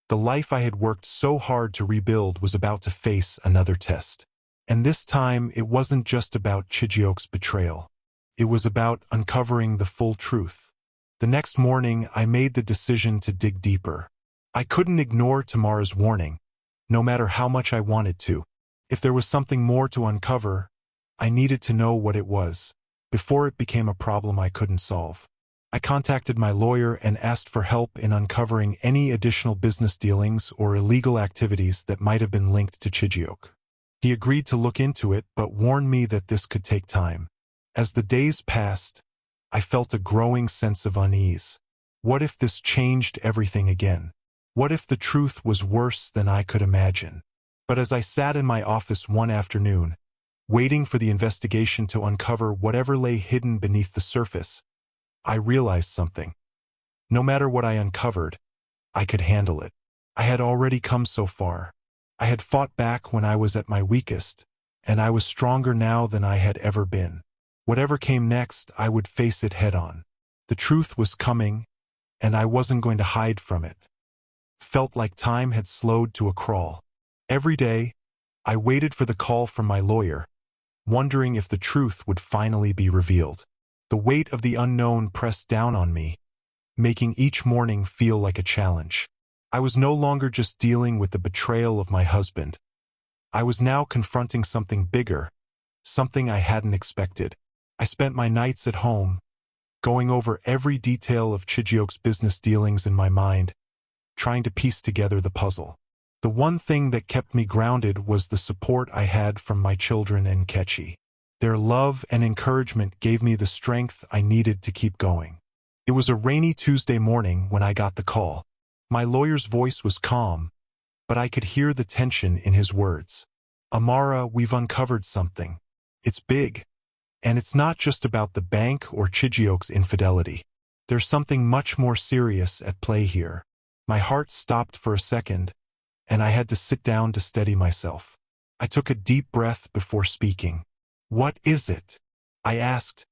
The life I had worked so hard to rebuild was about to face another test. And this time, it wasn't just about Chijioke's betrayal. It was about uncovering the full truth. The next morning, I made the decision to dig deeper. I couldn't ignore Tamara's warning, no matter how much I wanted to. If there was something more to uncover, I needed to know what it was, before it became a problem I couldn't solve. I contacted my lawyer and asked for help in uncovering any additional business dealings or illegal activities that might have been linked to Chijioke. He agreed to look into it, but warned me that this could take time. As the days passed, I felt a growing sense of unease. What if this changed everything again? What if the truth was worse than I could imagine? But as I sat in my office one afternoon, waiting for the investigation to uncover whatever lay hidden beneath the surface, I realized something. No matter what I uncovered, I could handle it. I had already come so far. I had fought back when I was at my weakest, and I was stronger now than I had ever been. Whatever came next, I would face it head-on. The truth was coming, and I wasn't going to hide from it. Felt like time had slowed to a crawl. Every day, I waited for the call from my lawyer, wondering if the truth would finally be revealed. The weight of the unknown pressed down on me, making each morning feel like a challenge. I was no longer just dealing with the betrayal of my husband. I was now confronting something bigger, something I hadn't expected. I spent my nights at home, going over every detail of Chijioke's business dealings in my mind, trying to piece together the puzzle. The one thing that kept me grounded was the support I had from my children and Kechi. Their love and encouragement gave me the strength I needed to keep going. It was a rainy Tuesday morning when I got the call. My lawyer's voice was calm, but I could hear the tension in his words. "Amara, we've uncovered something. It's big, and it's not just about the bank or Chijioke's infidelity. There's something much more serious at play here." My heart stopped for a second, and I had to sit down to steady myself. I took a deep breath before speaking. "What is it?" I asked,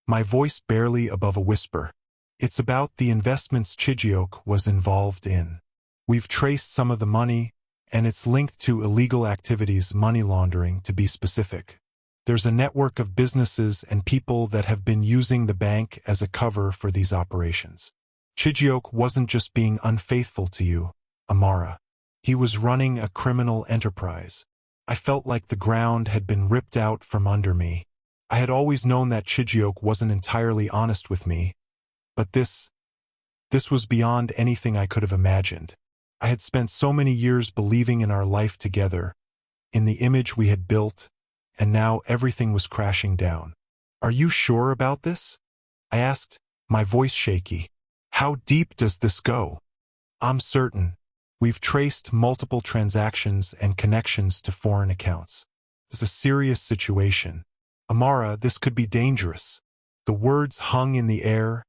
my voice barely above a whisper. "It's about the investments Chijioke was involved in. We've traced some of the money, and it's linked to illegal activities, money laundering to be specific. There's a network of businesses and people that have been using the bank as a cover for these operations. Chijioke wasn't just being unfaithful to you, Amara. He was running a criminal enterprise." I felt like the ground had been ripped out from under me. I had always known that Chijioke wasn't entirely honest with me, but this was beyond anything I could have imagined. I had spent so many years believing in our life together, in the image we had built, and now everything was crashing down. "Are you sure about this?" I asked, my voice shaky. "How deep does this go?" "I'm certain. We've traced multiple transactions and connections to foreign accounts. It's a serious situation. Amara, this could be dangerous." The words hung in the air,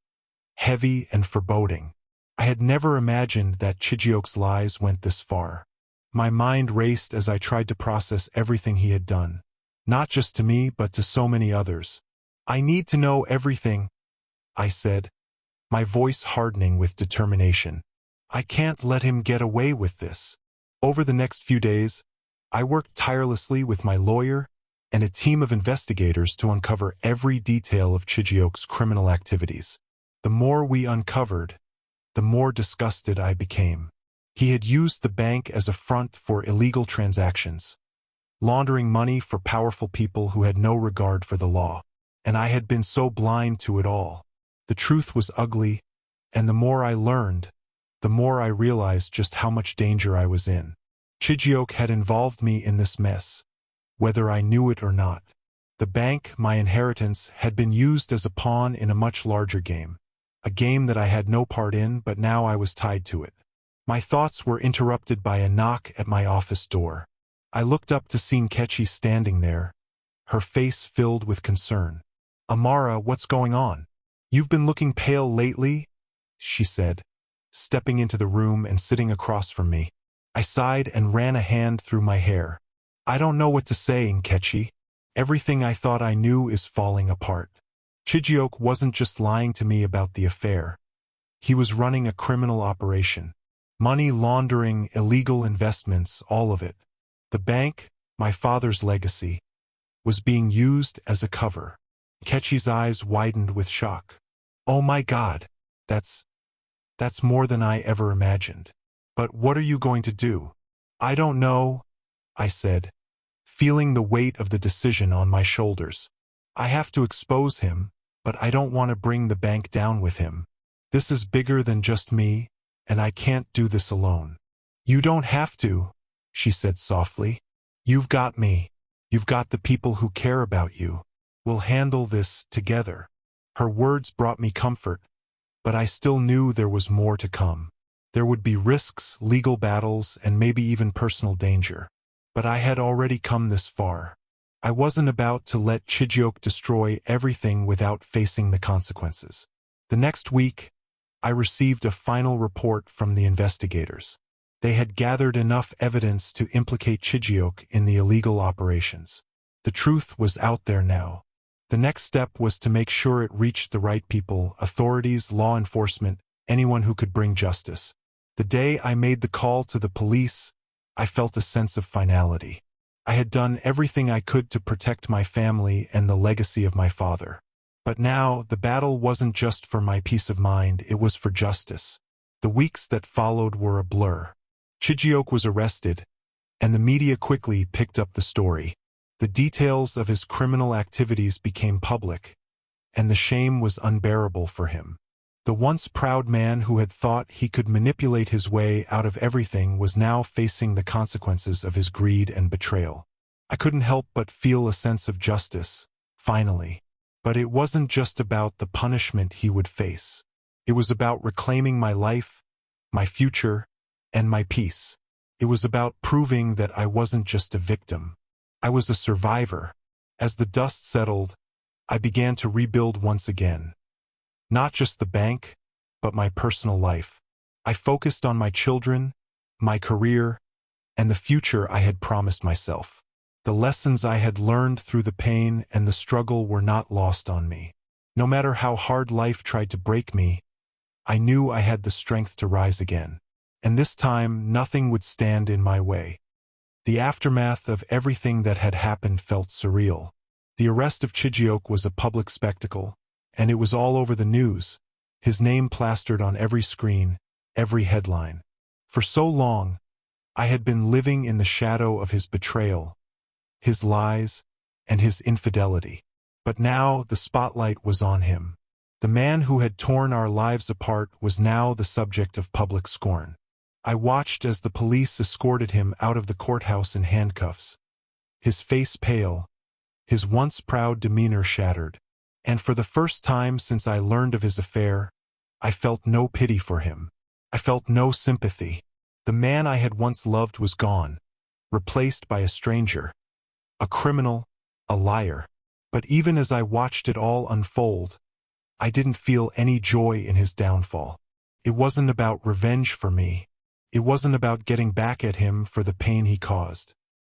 heavy and foreboding. I had never imagined that Chijioke's lies went this far. My mind raced as I tried to process everything he had done. Not just to me, but to so many others. "I need to know everything," I said, my voice hardening with determination. "I can't let him get away with this." Over the next few days, I worked tirelessly with my lawyer and a team of investigators to uncover every detail of Chijioke's criminal activities. The more we uncovered, the more disgusted I became. He had used the bank as a front for illegal transactions, laundering money for powerful people who had no regard for the law. And I had been so blind to it all. The truth was ugly, and the more I learned, the more I realized just how much danger I was in. Chijioke had involved me in this mess, whether I knew it or not. The bank, my inheritance, had been used as a pawn in a much larger game. A game that I had no part in, but now I was tied to it. My thoughts were interrupted by a knock at my office door. I looked up to see Nkechi standing there, her face filled with concern. "Amara, what's going on? You've been looking pale lately," she said, stepping into the room and sitting across from me. I sighed and ran a hand through my hair. "I don't know what to say, Nkechi. Everything I thought I knew is falling apart. Chijioke wasn't just lying to me about the affair. He was running a criminal operation. Money laundering, illegal investments, all of it. The bank, my father's legacy, was being used as a cover." Nkechi's eyes widened with shock. "Oh my God, that's more than I ever imagined. But what are you going to do?" "I don't know," I said, feeling the weight of the decision on my shoulders. "I have to expose him, but I don't want to bring the bank down with him. This is bigger than just me, and I can't do this alone." "You don't have to," she said softly. "You've got me. You've got the people who care about you. We'll handle this together." Her words brought me comfort, but I still knew there was more to come. There would be risks, legal battles, and maybe even personal danger. But I had already come this far. I wasn't about to let Chijioke destroy everything without facing the consequences. The next week, I received a final report from the investigators. They had gathered enough evidence to implicate Chijioke in the illegal operations. The truth was out there now. The next step was to make sure it reached the right people, authorities, law enforcement, anyone who could bring justice. The day I made the call to the police, I felt a sense of finality. I had done everything I could to protect my family and the legacy of my father. But now, the battle wasn't just for my peace of mind, it was for justice. The weeks that followed were a blur. Chijioke was arrested, and the media quickly picked up the story. The details of his criminal activities became public, and the shame was unbearable for him. The once proud man who had thought he could manipulate his way out of everything was now facing the consequences of his greed and betrayal. I couldn't help but feel a sense of justice, finally. But it wasn't just about the punishment he would face. It was about reclaiming my life, my future, and my peace. It was about proving that I wasn't just a victim. I was a survivor. As the dust settled, I began to rebuild once again. Not just the bank, but my personal life. I focused on my children, my career, and the future I had promised myself. The lessons I had learned through the pain and the struggle were not lost on me. No matter how hard life tried to break me, I knew I had the strength to rise again. And this time, nothing would stand in my way. The aftermath of everything that had happened felt surreal. The arrest of Chijioke was a public spectacle, and it was all over the news, his name plastered on every screen, every headline. For so long, I had been living in the shadow of his betrayal, his lies, and his infidelity. But now the spotlight was on him. The man who had torn our lives apart was now the subject of public scorn. I watched as the police escorted him out of the courthouse in handcuffs, his face pale, his once proud demeanor shattered. And for the first time since I learned of his affair, I felt no pity for him. I felt no sympathy. The man I had once loved was gone, replaced by a stranger, a criminal, a liar. But even as I watched it all unfold, I didn't feel any joy in his downfall. It wasn't about revenge for me. It wasn't about getting back at him for the pain he caused.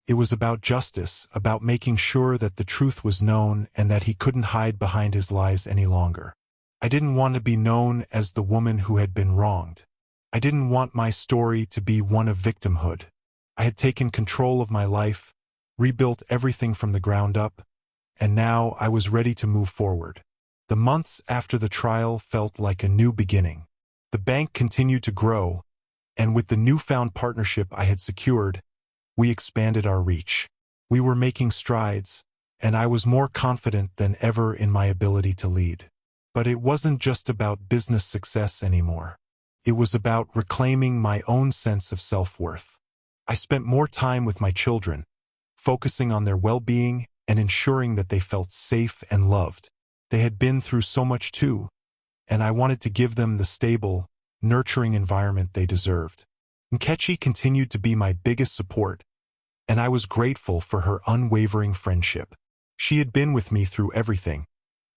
It was about justice, about making sure that the truth was known and that he couldn't hide behind his lies any longer. I didn't want to be known as the woman who had been wronged. I didn't want my story to be one of victimhood. I had taken control of my life, rebuilt everything from the ground up, and now I was ready to move forward. The months after the trial felt like a new beginning. The bank continued to grow, and with the newfound partnership I had secured, we expanded our reach. We were making strides, and I was more confident than ever in my ability to lead. But it wasn't just about business success anymore. It was about reclaiming my own sense of self-worth. I spent more time with my children, focusing on their well-being and ensuring that they felt safe and loved. They had been through so much too, and I wanted to give them the stable, nurturing environment they deserved. Nkechi continued to be my biggest support, and I was grateful for her unwavering friendship. She had been with me through everything: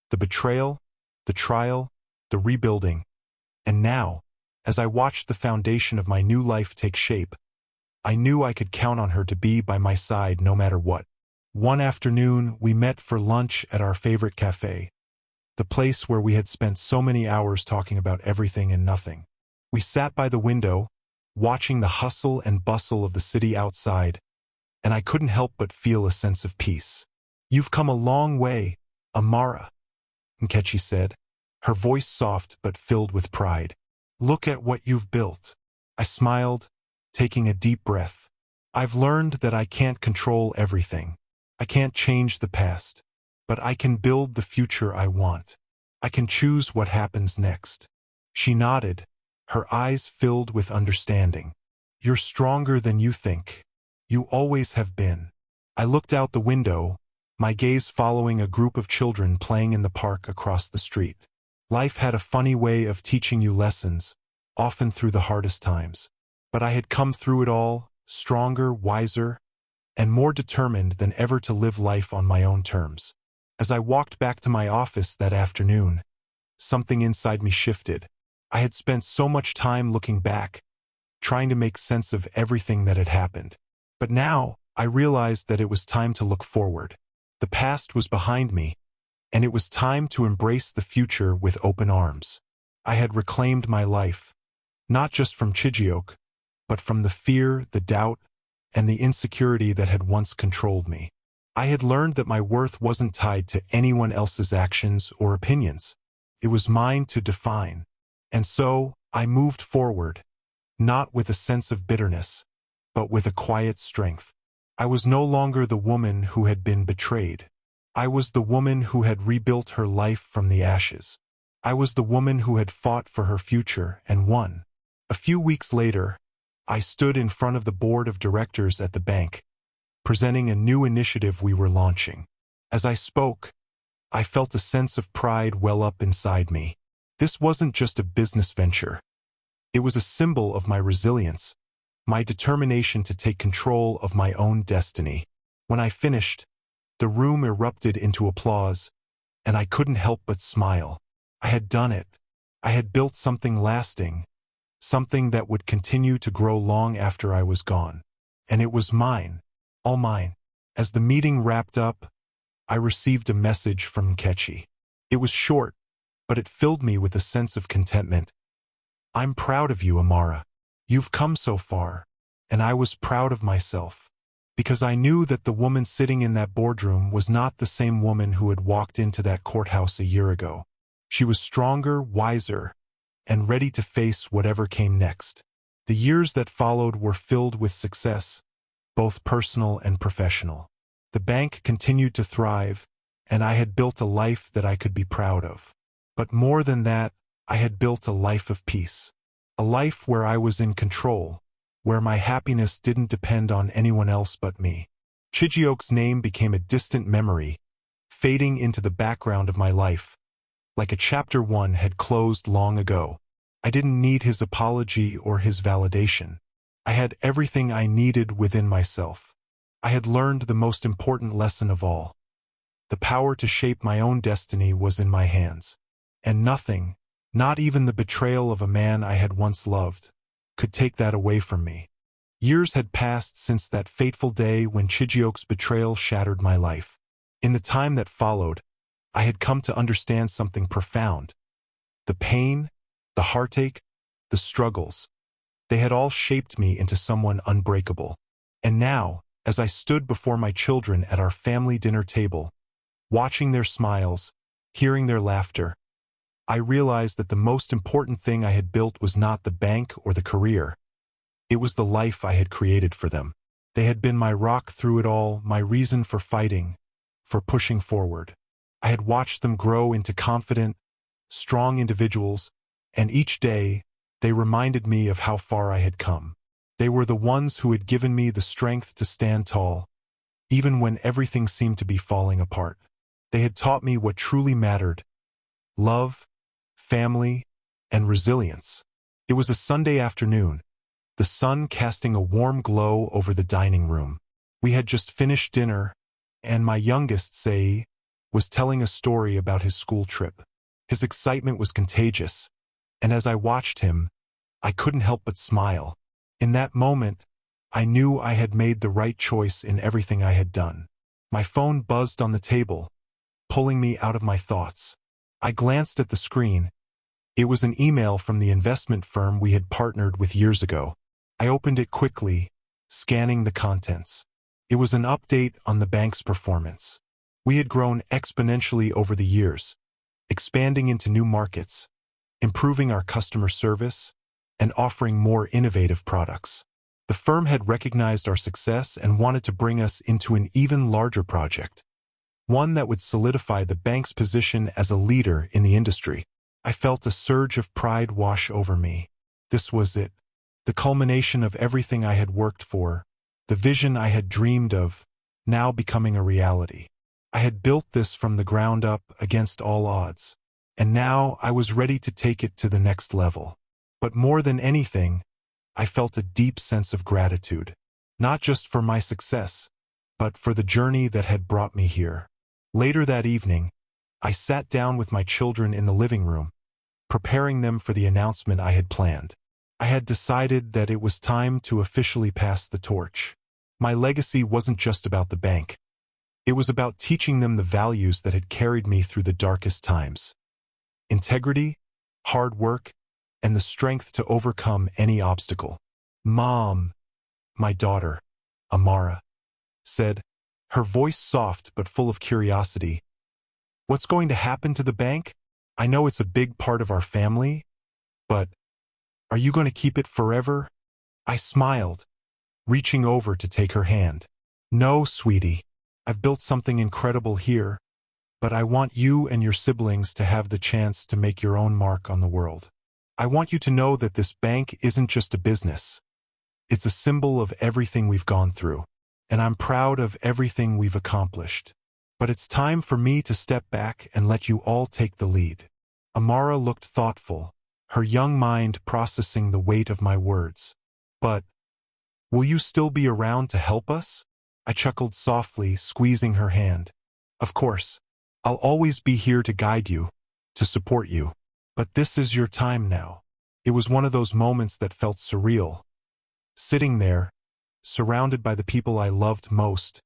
the betrayal, the trial, the rebuilding, and now, as I watched the foundation of my new life take shape, I knew I could count on her to be by my side no matter what. One afternoon, we met for lunch at our favorite cafe, the place where we had spent so many hours talking about everything and nothing. We sat by the window, watching the hustle and bustle of the city outside, and I couldn't help but feel a sense of peace. "You've come a long way, Amara," Nkechi said, her voice soft but filled with pride. "Look at what you've built." I smiled, taking a deep breath. "I've learned that I can't control everything. I can't change the past, but I can build the future I want. I can choose what happens next." She nodded, her eyes filled with understanding. "You're stronger than you think. You always have been." I looked out the window, my gaze following a group of children playing in the park across the street. Life had a funny way of teaching you lessons, often through the hardest times. But I had come through it all, stronger, wiser, and more determined than ever to live life on my own terms. As I walked back to my office that afternoon, something inside me shifted. I had spent so much time looking back, trying to make sense of everything that had happened. But now, I realized that it was time to look forward. The past was behind me, and it was time to embrace the future with open arms. I had reclaimed my life, not just from Chijioke, but from the fear, the doubt, and the insecurity that had once controlled me. I had learned that my worth wasn't tied to anyone else's actions or opinions. It was mine to define. And so, I moved forward, not with a sense of bitterness, but with a quiet strength. I was no longer the woman who had been betrayed. I was the woman who had rebuilt her life from the ashes. I was the woman who had fought for her future and won. A few weeks later, I stood in front of the board of directors at the bank, presenting a new initiative we were launching. As I spoke, I felt a sense of pride well up inside me. This wasn't just a business venture. It was a symbol of my resilience, my determination to take control of my own destiny. When I finished, the room erupted into applause, and I couldn't help but smile. I had done it. I had built something lasting, something that would continue to grow long after I was gone. And it was mine, all mine. As the meeting wrapped up, I received a message from Nkechi. It was short, but it filled me with a sense of contentment. "I'm proud of you, Amara. You've come so far." And I was proud of myself, because I knew that the woman sitting in that boardroom was not the same woman who had walked into that courthouse a year ago. She was stronger, wiser, and ready to face whatever came next. The years that followed were filled with success, both personal and professional. The bank continued to thrive, and I had built a life that I could be proud of. But more than that, I had built a life of peace. A life where I was in control, where my happiness didn't depend on anyone else but me. Chijioke's name became a distant memory, fading into the background of my life, like a chapter 1 had closed long ago. I didn't need his apology or his validation. I had everything I needed within myself. I had learned the most important lesson of all. The power to shape my own destiny was in my hands. And nothing, not even the betrayal of a man I had once loved, could take that away from me. Years had passed since that fateful day when Chijioke's betrayal shattered my life. In the time that followed, I had come to understand something profound. The pain, the heartache, the struggles, they had all shaped me into someone unbreakable. And now, as I stood before my children at our family dinner table, watching their smiles, hearing their laughter, I realized that the most important thing I had built was not the bank or the career. It was the life I had created for them. They had been my rock through it all, my reason for fighting, for pushing forward. I had watched them grow into confident, strong individuals, and each day, they reminded me of how far I had come. They were the ones who had given me the strength to stand tall, even when everything seemed to be falling apart. They had taught me what truly mattered: love, family, and resilience. It was a Sunday afternoon, the sun casting a warm glow over the dining room. We had just finished dinner, and my youngest, Sei, was telling a story about his school trip. His excitement was contagious, and as I watched him, I couldn't help but smile. In that moment, I knew I had made the right choice in everything I had done. My phone buzzed on the table, pulling me out of my thoughts. I glanced at the screen. It was an email from the investment firm we had partnered with years ago. I opened it quickly, scanning the contents. It was an update on the bank's performance. We had grown exponentially over the years, expanding into new markets, improving our customer service, and offering more innovative products. The firm had recognized our success and wanted to bring us into an even larger project, one that would solidify the bank's position as a leader in the industry. I felt a surge of pride wash over me. This was it, the culmination of everything I had worked for, the vision I had dreamed of, now becoming a reality. I had built this from the ground up against all odds, and now I was ready to take it to the next level. But more than anything, I felt a deep sense of gratitude, not just for my success, but for the journey that had brought me here. Later that evening, I sat down with my children in the living room, preparing them for the announcement I had planned. I had decided that it was time to officially pass the torch. My legacy wasn't just about the bank. It was about teaching them the values that had carried me through the darkest times: integrity, hard work, and the strength to overcome any obstacle. "Mom," my daughter, Amara, said, her voice soft but full of curiosity, "what's going to happen to the bank? I know it's a big part of our family, but are you going to keep it forever?" I smiled, reaching over to take her hand. "No, sweetie. I've built something incredible here, but I want you and your siblings to have the chance to make your own mark on the world. I want you to know that this bank isn't just a business. It's a symbol of everything we've gone through, and I'm proud of everything we've accomplished. But it's time for me to step back and let you all take the lead." Amara looked thoughtful, her young mind processing the weight of my words. "But will you still be around to help us?" I chuckled softly, squeezing her hand. "Of course. I'll always be here to guide you, to support you. But this is your time now." It was one of those moments that felt surreal. Sitting there, surrounded by the people I loved most,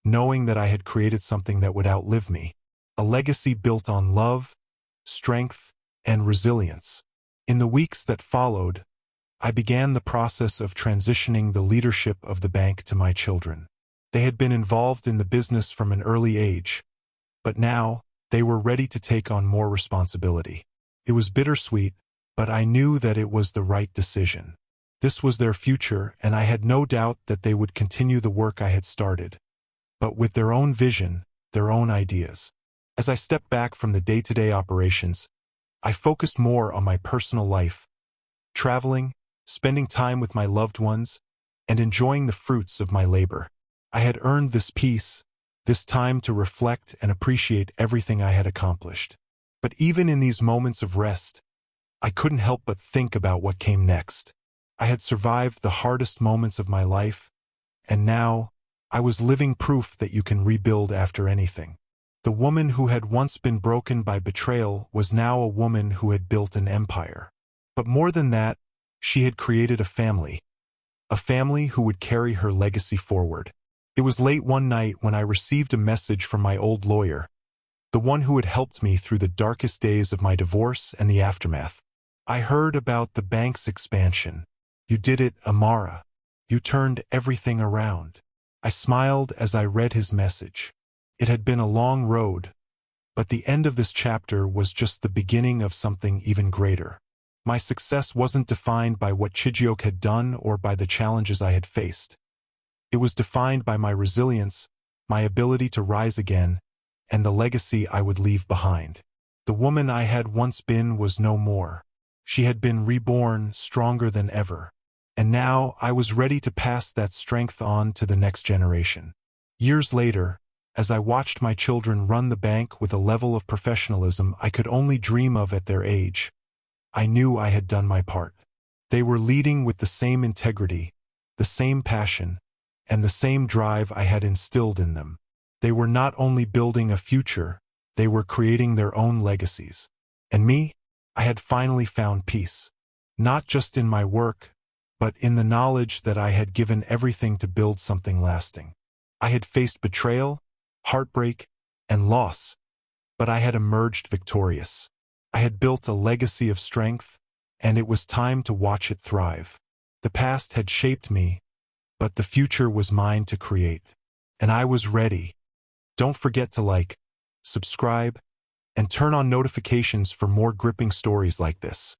knowing that I had created something that would outlive me. A legacy built on love, strength, and resilience. In the weeks that followed, I began the process of transitioning the leadership of the bank to my children. They had been involved in the business from an early age, but now they were ready to take on more responsibility. It was bittersweet, but I knew that it was the right decision. This was their future, and I had no doubt that they would continue the work I had started, but with their own vision, their own ideas. As I stepped back from the day-to-day operations, I focused more on my personal life, traveling, spending time with my loved ones, and enjoying the fruits of my labor. I had earned this peace, this time to reflect and appreciate everything I had accomplished. But even in these moments of rest, I couldn't help but think about what came next. I had survived the hardest moments of my life, and now I was living proof that you can rebuild after anything. The woman who had once been broken by betrayal was now a woman who had built an empire. But more than that, she had created a family who would carry her legacy forward. It was late one night when I received a message from my old lawyer, the one who had helped me through the darkest days of my divorce and the aftermath. I heard about the bank's expansion. You did it, Amara. You turned everything around. I smiled as I read his message. It had been a long road, but the end of this chapter was just the beginning of something even greater. My success wasn't defined by what Chijioke had done or by the challenges I had faced. It was defined by my resilience, my ability to rise again, and the legacy I would leave behind. The woman I had once been was no more. She had been reborn, stronger than ever. And now I was ready to pass that strength on to the next generation. Years later, as I watched my children run the bank with a level of professionalism I could only dream of at their age, I knew I had done my part. They were leading with the same integrity, the same passion, and the same drive I had instilled in them. They were not only building a future, they were creating their own legacies. And me, I had finally found peace. Not just in my work, but in the knowledge that I had given everything to build something lasting. I had faced betrayal, heartbreak, and loss, but I had emerged victorious. I had built a legacy of strength, and it was time to watch it thrive. The past had shaped me, but the future was mine to create. And I was ready. Don't forget to like, subscribe, and turn on notifications for more gripping stories like this.